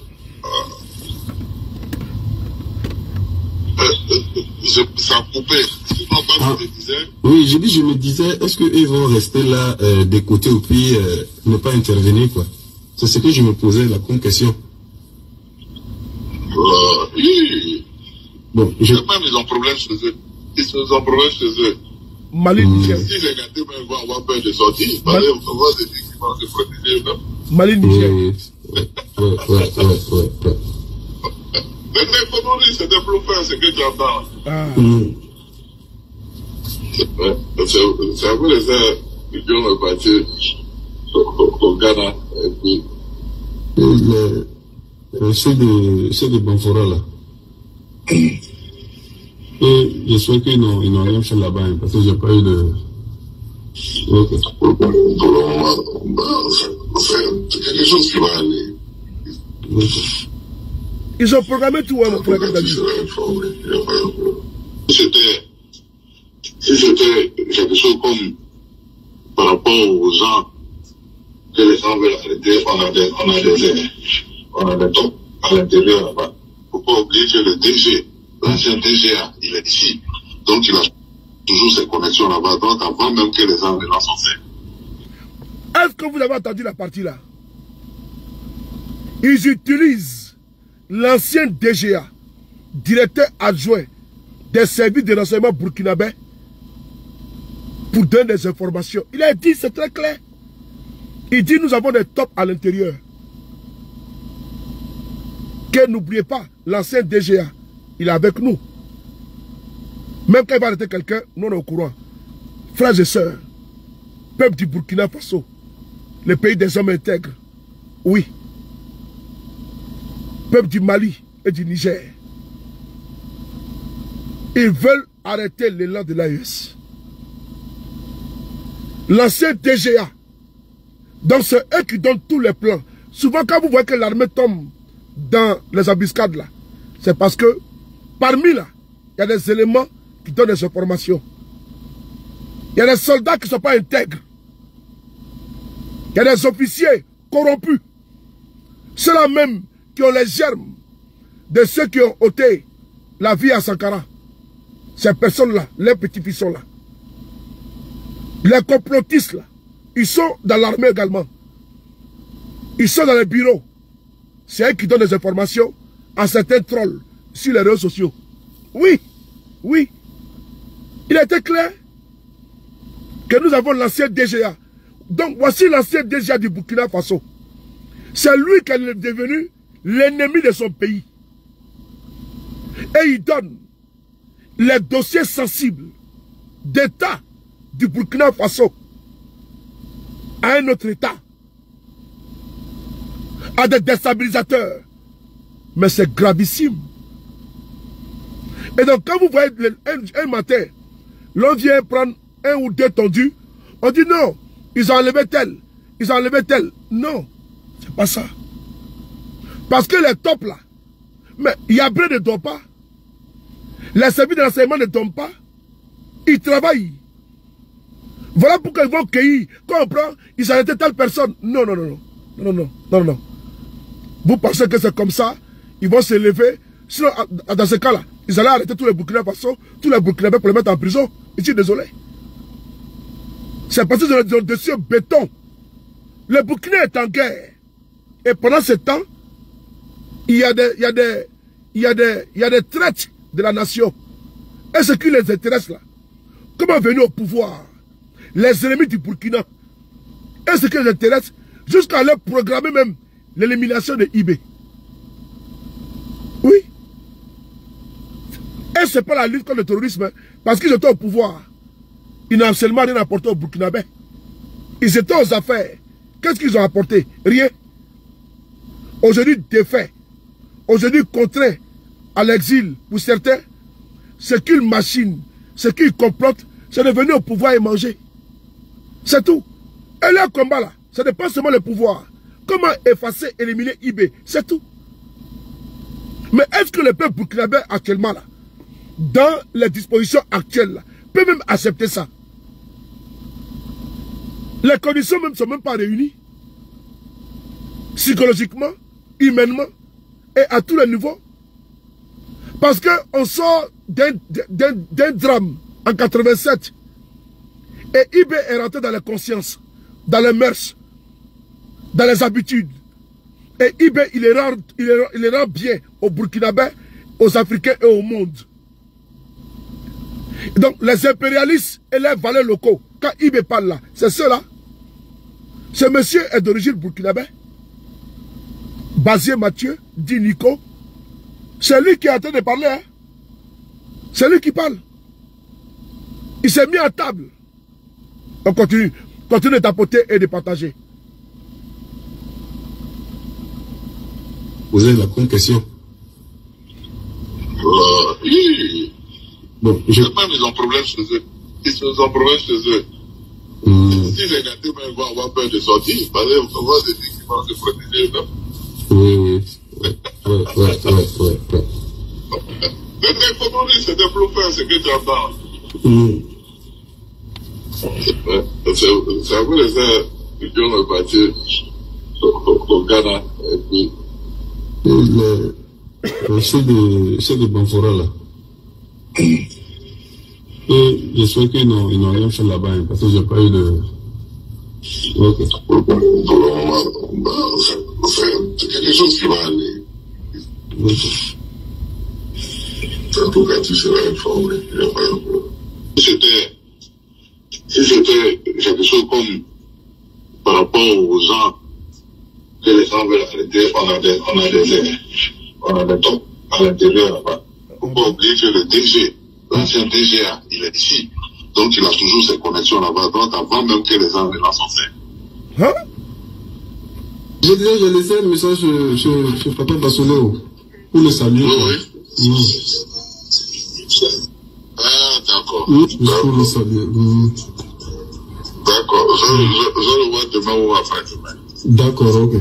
Ça a coupé. Sinon, pas je te disais. Oui, je me disais, est-ce qu'eux ils vont rester là de côté ou puis ne pas intervenir, quoi? C'est ce que je me posais là comme question. Oui. Bon, Même ils ont problème chez eux. Ils ont problème chez eux. Mali, Niger. Si les gâtés vont avoir peur de sortir, on va se dire qu'ils vont se protéger. Mali, Niger. Ouais. C'est des bluffeurs, c'est que tu entends. Ah. C'est un peu les airs qui ont parti au Ghana. Et puis, c'est des bons forats là. Et j'espère qu'ils n'ont rien fait là-bas, hein, parce que j'ai pas eu de... Okay. Pour le moment, c'est quelque chose qui va aller. Okay. Ils ont programmé tout, hein, mon frère. Si c'était quelque chose comme par rapport aux gens que les gens veulent arrêter, on a des tops à l'intérieur là-bas. Faut pas oublier que le DG, l'ancien DGA, il est ici. Donc il a toujours ses connexions là-bas. Donc avant même que les gens sont faits. Est-ce que vous avez entendu la partie là? Ils utilisent l'ancien DGA, directeur adjoint des services de renseignement burkinabé, pour donner des informations. Il a dit, c'est très clair. Il dit, nous avons des tops à l'intérieur. Que n'oubliez pas, l'ancien DGA, il est avec nous. Même quand il va arrêter quelqu'un, nous on est au courant. Frères et sœurs, peuple du Burkina Faso, le pays des hommes intègres, oui. Peuple du Mali et du Niger, ils veulent arrêter l'élan de l'AES. L'ancien DGA, donc c'est eux qui donnent tous les plans. Souvent quand vous voyez que l'armée tombe dans les embuscades là, c'est parce que parmi là, il y a des éléments qui donnent des informations. Il y a des soldats qui ne sont pas intègres. Il y a des officiers corrompus. Ceux-là même qui ont les germes de ceux qui ont ôté la vie à Sankara. Ces personnes-là, les petits-fils sont là. Les complotistes là, ils sont dans l'armée également. Ils sont dans les bureaux. C'est eux qui donnent des informations à certains trolls sur les réseaux sociaux. Oui, oui. Il était clair que nous avons l'ancien DGA. Donc voici l'ancien DGA du Burkina Faso. C'est lui qui est devenu l'ennemi de son pays. Et il donne les dossiers sensibles d'État du Burkina Faso à un autre État, à des déstabilisateurs. Mais c'est gravissime. Et donc quand vous voyez un matin, l'on vient prendre un ou deux tendus, on dit non, ils ont enlevé tel, ils ont enlevé tel. Non, c'est pas ça. Parce que les tops là, mais Yabré ne dort pas. Les services de renseignement ne dorment pas. Ils travaillent. Voilà pourquoi ils vont cueillir. Quand on prend, ils arrêtent telle personne. Non, non, non, non. Non, non, non, non. Vous pensez que c'est comme ça, ils vont se lever. Sinon, dans ce cas-là, ils allaient arrêter tous les Burkina Faso, tous les Burkinabés pour les mettre en prison. Je suis désolé. C'est parce qu'ils ont des dossiers béton. Le Burkina est en guerre. Et pendant ce temps, il y a des traites de la nation. Et ce qui les intéresse là, comment venir au pouvoir, les ennemis du Burkina, et ce qui les intéresse, jusqu'à leur programmer même l'élimination de IB. Oui. Et ce n'est pas la lutte contre le terrorisme, parce qu'ils étaient au pouvoir. Ils n'ont absolument rien apporté au Burkinabé. Ils étaient aux affaires. Qu'est-ce qu'ils ont apporté? Rien. Aujourd'hui, défait. Aujourd'hui, contraint à l'exil pour certains, c'est qu'une machine, ce qu'ils complotent, c'est de venir au pouvoir et manger. C'est tout. Et leur combat là, ce n'est pas seulement le pouvoir. Comment effacer, éliminer IB, c'est tout. Mais est-ce que le peuple burkinabé actuellement là, dans les dispositions actuelles là, peut même accepter ça? Les conditions même ne sont même pas réunies. Psychologiquement, humainement et à tous les niveaux. Parce qu'on sort d'un drame en 87 et IB est rentré dans les consciences, dans les mœurs, dans les habitudes. Et IB, il est rend bien aux Burkinabés, aux Africains et au monde. Donc les impérialistes et les valeurs locaux, quand IB parle là, c'est cela. Ce monsieur est d'origine burkinabé. Bazier Mathieu, dit Nico. C'est lui qui est en train de parler. Hein? C'est lui qui parle. Il s'est mis à table. On continue. Continue de tapoter et de partager. Vous avez la bonne question. Oui. Bon, même ils ont problème chez eux. Ils ont problème chez eux. Si les gâtés vont avoir peur de sortir, parce qu'on voit des gens qui vont se protéger. Oui. C'est des bluffeurs, c'est que tu entends. C'est un peu les gens qui ont parti au Ghana. Et puis. C'est des Banfora là. Et j'espère qu'ils n'ont rien fait là-bas, hein, parce que j'ai pas eu de. Ok. C'est quelque chose qui va aller. Ok. En tout cas, tu seras informé. Si c'était quelque chose comme par rapport aux gens que les gens veulent arrêter, on a des tops à l'intérieur là-bas. Il ne faut pas oublier que le DG, l'ancien DGA, il est ici. Donc il a toujours ses connexions là-bas. Donc avant même que les gens ne s'en fassent. Hein? J'ai laissé un message sur Papa Bassolo pour le saluer. Oui. Ah, d'accord. Pour le saluer. D'accord. Je le vois demain ou après-demain. D'accord, ok.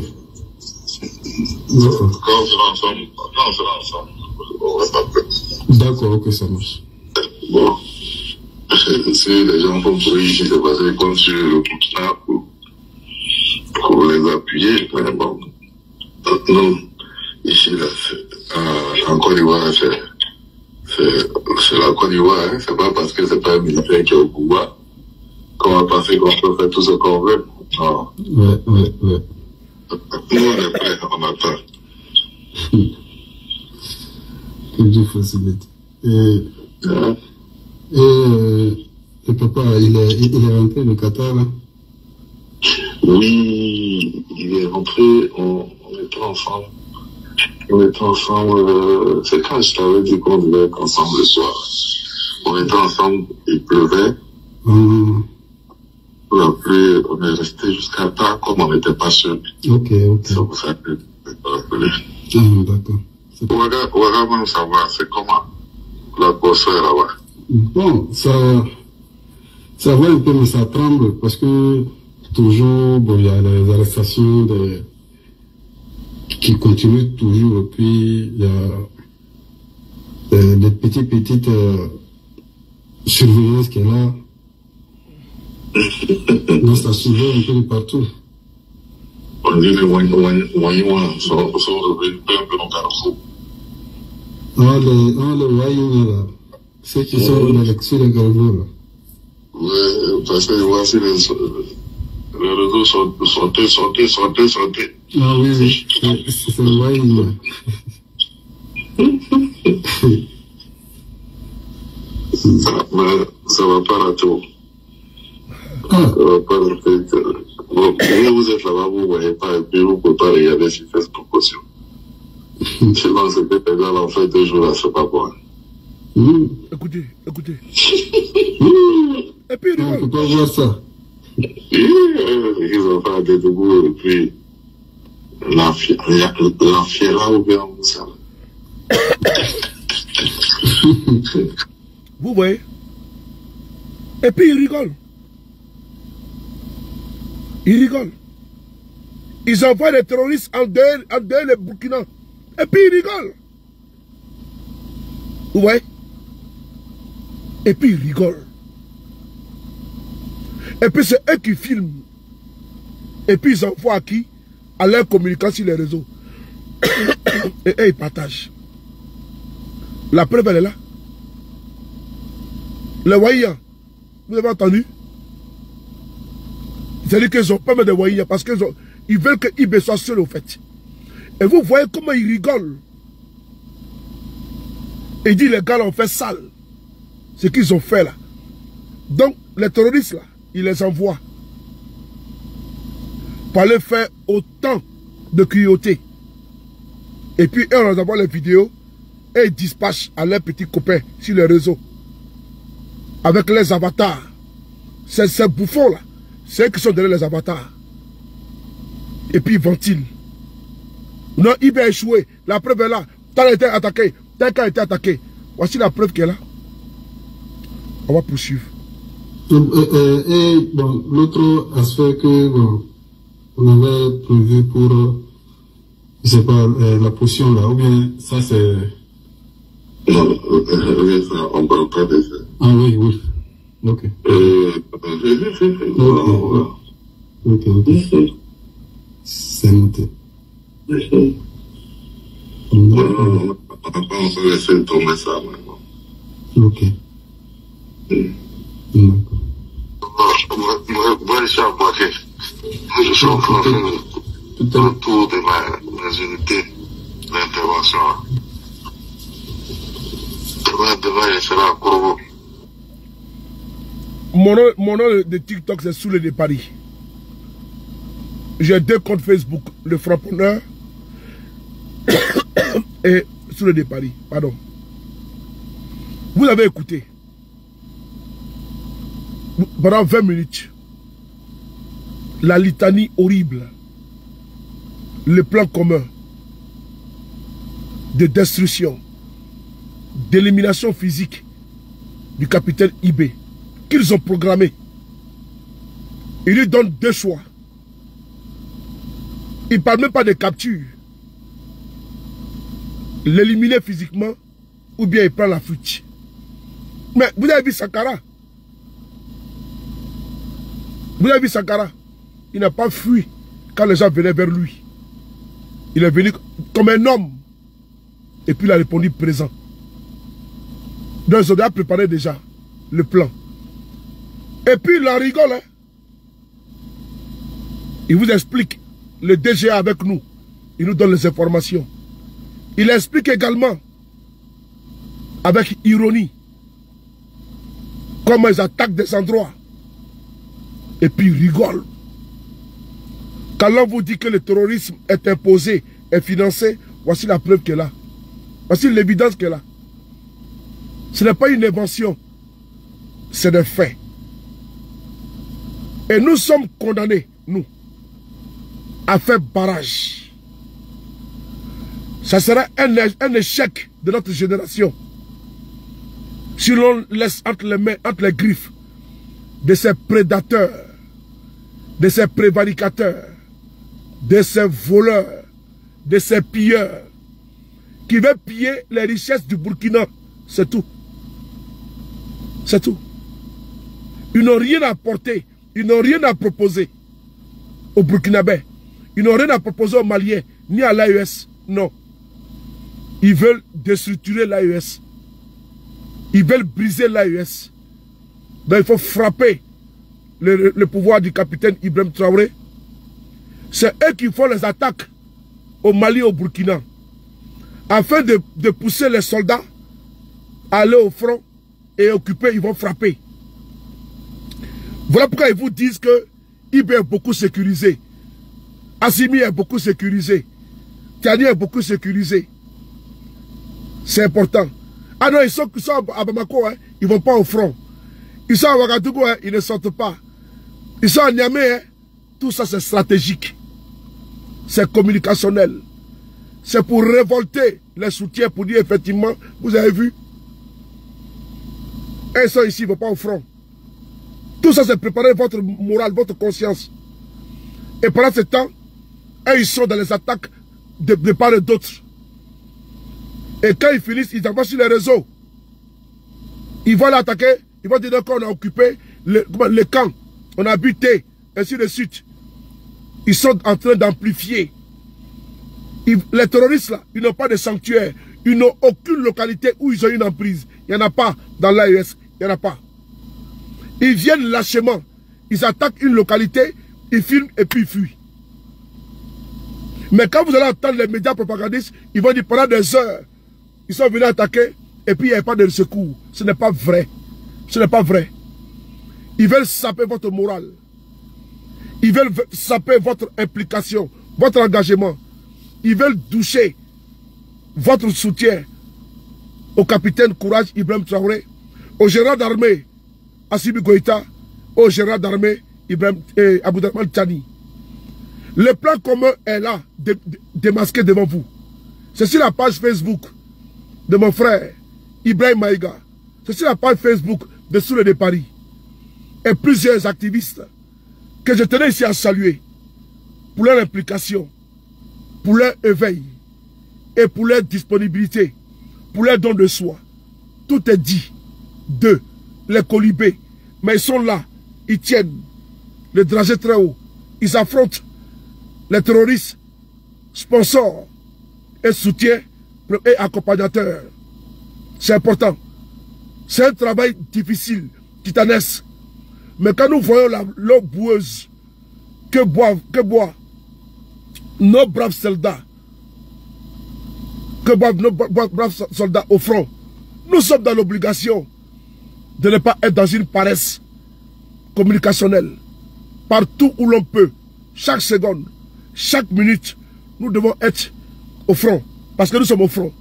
D'accord. Quand on sera ensemble, on va pas peur. D'accord, ok, ça marche. Bon. Si les gens font bruit ici, c'est parce qu'ils comptent sur le Burkina pour les appuyer. Mais bon. Non. Ici, là, en Côte d'Ivoire, c'est la Côte d'Ivoire, hein. C'est pas parce que c'est pas un militaire qui est au pouvoir qu'on va penser qu'on peut faire tout ce qu'on veut. Non. Ouais. Nous, on est prêts, on attend. Que Dieu facilite. Et papa, il est rentré au Qatar, là? Oui, il est rentré, on était ensemble. C'est quand je t'avais dit qu'on devait être ensemble le soir. On était ensemble, il pleuvait. La pluie, on est resté jusqu'à tard, comme on n'était pas sûr. Ok. C'est pour ça que je t'ai rappelé. D'accord. Ouaga va nous savoir, c'est comment l'atmosphère là-bas. Bon, ça va un peu, mais ça tremble, parce que toujours, bon, il y a les arrestations qui continuent toujours, et puis il y a des petites surveillances qui est là. Donc ça soulève un peu de partout. On dit les Wanyouans sont revenus un peu dans Carrefour. Les Wanyouans là, ceux qui sont sur les Carrefour là. Oui, parce que voici les réseaux santé. Ah oui, c'est le Wanyouan. Mais ça va pas rater. Ah. Ça va pas rater. Bon, vous êtes là-bas, vous ne voyez pas, et puis vous ne pouvez pas regarder sur Facebook aussi. Sinon, c'est que les gars, en fait, 2 jours là, c'est pas bon. Écoutez. Et puis, on ne peut pas voir ça. Ils ont fait des debout, et puis, l'enfiera ou bien ça. Vous voyez, Et puis ils rigolent. Ils rigolent. Ils envoient des terroristes en dehors les Burkina. Et puis ils rigolent. Vous voyez? Et puis ils rigolent. Et puis c'est eux qui filment. Et puis ils envoient à qui? À leur communication sur les réseaux. Et eux ils partagent. La preuve elle est là. Les Waïa, vous avez entendu? C'est-à-dire qu'ils ont peur de Waïa parce qu'ils veulent que Ibé soit seul au fait. Et vous voyez comment ils rigolent. Et ils disent les gars ont fait sale. Ce qu'ils ont fait là. Donc les terroristes là, ils les envoient pour aller faire autant de cruauté. Et puis eux, on leur envoie les vidéos et ils dispatchent à leurs petits copains sur les réseaux. Avec les avatars. Ces bouffons là, c'est eux qui sont derrière les avatars. Et puis ils ventilent. Non, il va échouer. La preuve est là. Tel a été attaqué. Tel a été attaqué. Voici la preuve qui est là. On va poursuivre. Et bon, l'autre aspect que bon, on avait prévu pour, je sais pas, la potion là, ou bien ça c'est... Non, on parle pas de ça. Ah oui, oui. Ok. Ok. C'est noté. On va laisser tomber ça maintenant. Ok. D'accord. Moi, je suis en train de faire le tour de mes unités d'intervention. Demain, je serai à Corbeau. Mon nom de TikTok, c'est Soulé de Paris. J'ai 2 comptes Facebook, le Frapponneur et Soulé de Paris. Pardon. Vous avez écouté pendant 20 minutes la litanie horrible, le plan commun de destruction, d'élimination physique du capitaine Ibé qu'ils ont programmé. Il lui donne 2 choix. Il ne parle même pas de capture. L'éliminer physiquement ou bien il prend la fuite. Mais vous avez vu Sankara? Vous avez vu Sankara? Il n'a pas fui quand les gens venaient vers lui. Il est venu comme un homme. Et puis il a répondu présent. Donc ils ont déjà préparé déjà le plan. Et puis il en rigole. Hein? Il vous explique. Le DGA avec nous. Il nous donne les informations. Il explique également avec ironie comment ils attaquent des endroits. Et puis ils rigolent. Quand l'on vous dit que le terrorisme est imposé, est financé, voici la preuve qui est là. Voici l'évidence qui est là. Ce n'est pas une invention. C'est des faits. Et nous sommes condamnés, nous, à faire barrage. Ça sera un échec de notre génération. Si l'on laisse entre les mains, entre les griffes de ces prédateurs, de ces prévaricateurs, de ces voleurs, de ces pilleurs, qui veulent piller les richesses du Burkina. C'est tout. C'est tout. Ils n'ont rien à apporter. Ils n'ont rien à proposer aux Burkinabés. Ils n'ont rien à proposer aux Maliens, ni à l'AES. Non. Ils veulent déstructurer l'AES. Ils veulent briser l'AES. Donc il faut frapper le pouvoir du capitaine Ibrahim Traoré. C'est eux qui font les attaques au Mali et au Burkina. Afin de pousser les soldats à aller au front et occuper, ils vont frapper. Voilà pourquoi ils vous disent que Ibé est beaucoup sécurisé. Assimi est beaucoup sécurisé. Tiani est beaucoup sécurisé. C'est important. Ah non, ils sont à Bamako, hein, ils ne vont pas au front. Ils sont à Ouagadougou, hein, ils ne sortent pas. Ils sont à Niamey, hein, tout ça c'est stratégique. C'est communicationnel. C'est pour révolter les soutiens, pour dire effectivement, vous avez vu. Et ils sont ici, ils ne vont pas au front. Tout ça, c'est préparer votre morale, votre conscience. Et pendant ce temps, ils sont dans les attaques de part et d'autre. Et quand ils finissent, ils envoient sur les réseaux. Ils vont l'attaquer, ils vont dire qu'on a occupé le camp, on a buté, ainsi de suite. Ils sont en train d'amplifier. Les terroristes là, ils n'ont pas de sanctuaire. Ils n'ont aucune localité où ils ont une emprise. Il n'y en a pas dans l'AES. Il n'y en a pas. Ils viennent lâchement. Ils attaquent une localité, ils filment et puis ils fuient. Mais quand vous allez entendre les médias propagandistes, ils vont dire pendant des heures, ils sont venus attaquer et puis il n'y a pas de secours. Ce n'est pas vrai. Ce n'est pas vrai. Ils veulent saper votre morale. Ils veulent saper votre implication, votre engagement. Ils veulent doucher votre soutien au capitaine Courage Ibrahim Traoré, au général d'armée Assimi Goïta, au général d'armée Abdourahmane Tiani. Le plan commun est là, démasqué devant vous. C'est sur la page Facebook de mon frère Ibrahim Maïga. C'est sur la page Facebook de Soule de Paris. Et plusieurs activistes que je tenais ici à saluer pour leur implication, pour leur éveil et pour leur disponibilité, pour leur don de soi. Tout est dit d'eux, les colibés. Mais ils sont là, ils tiennent le dragé très haut. Ils affrontent les terroristes, sponsors et soutiens et accompagnateurs. C'est important. C'est un travail difficile, titanesque. Mais quand nous voyons l'eau boueuse que boivent nos braves soldats, au front, nous sommes dans l'obligation de ne pas être dans une paresse communicationnelle. Partout où l'on peut, chaque seconde, chaque minute, nous devons être au front, parce que nous sommes au front.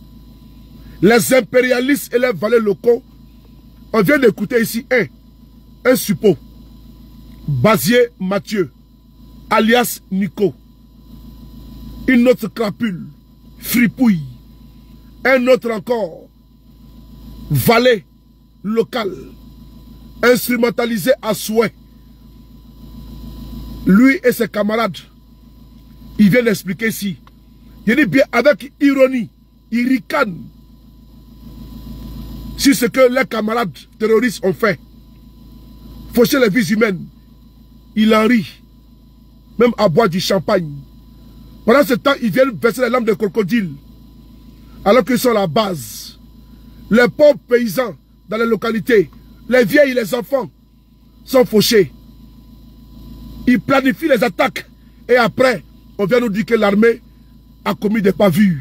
Les impérialistes et les valets locaux, on vient d'écouter ici un suppôt, Basier Mathieu, alias Nico, une autre crapule, Fripouille, un autre encore, valet local, instrumentalisé à souhait. Lui et ses camarades, ils viennent expliquer ici. Il dit bien avec ironie, il ricane sur ce que les camarades terroristes ont fait. Faucher les vies humaines. Il en rit. Même à boire du champagne. Pendant ce temps, ils viennent verser les larmes de crocodile. Alors qu'ils sont à la base. Les pauvres paysans dans les localités, les vieilles et les enfants sont fauchés. Ils planifient les attaques. Et après, on vient nous dire que l'armée a commis des pavures.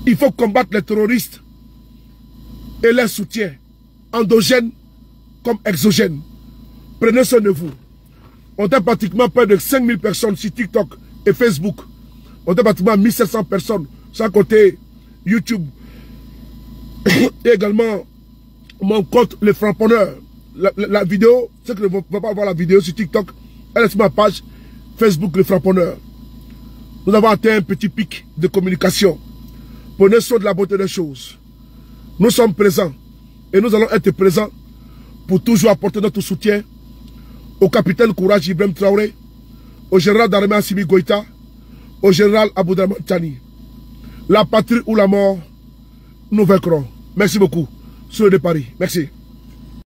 Il faut combattre les terroristes et les soutiens, endogènes comme exogènes. Prenez soin de vous. On a pratiquement près de 5000 personnes sur TikTok et Facebook. On a pratiquement 1700 personnes, sans compter YouTube. Et également mon compte Le Frapponneur. La vidéo, ceux qui ne vont pas voir la vidéo sur TikTok, elle est sur ma page Facebook Le Frapponneur. Nous avons atteint un petit pic de communication. Prenez soin de la beauté des choses. Nous sommes présents et nous allons être présents pour toujours apporter notre soutien au capitaine Courage Ibrahim Traoré, au général d'armée Assimi Goïta, au général Abdourahmane Tiani. La patrie ou la mort, nous vaincrons. Merci beaucoup. Soule de Paris. Merci.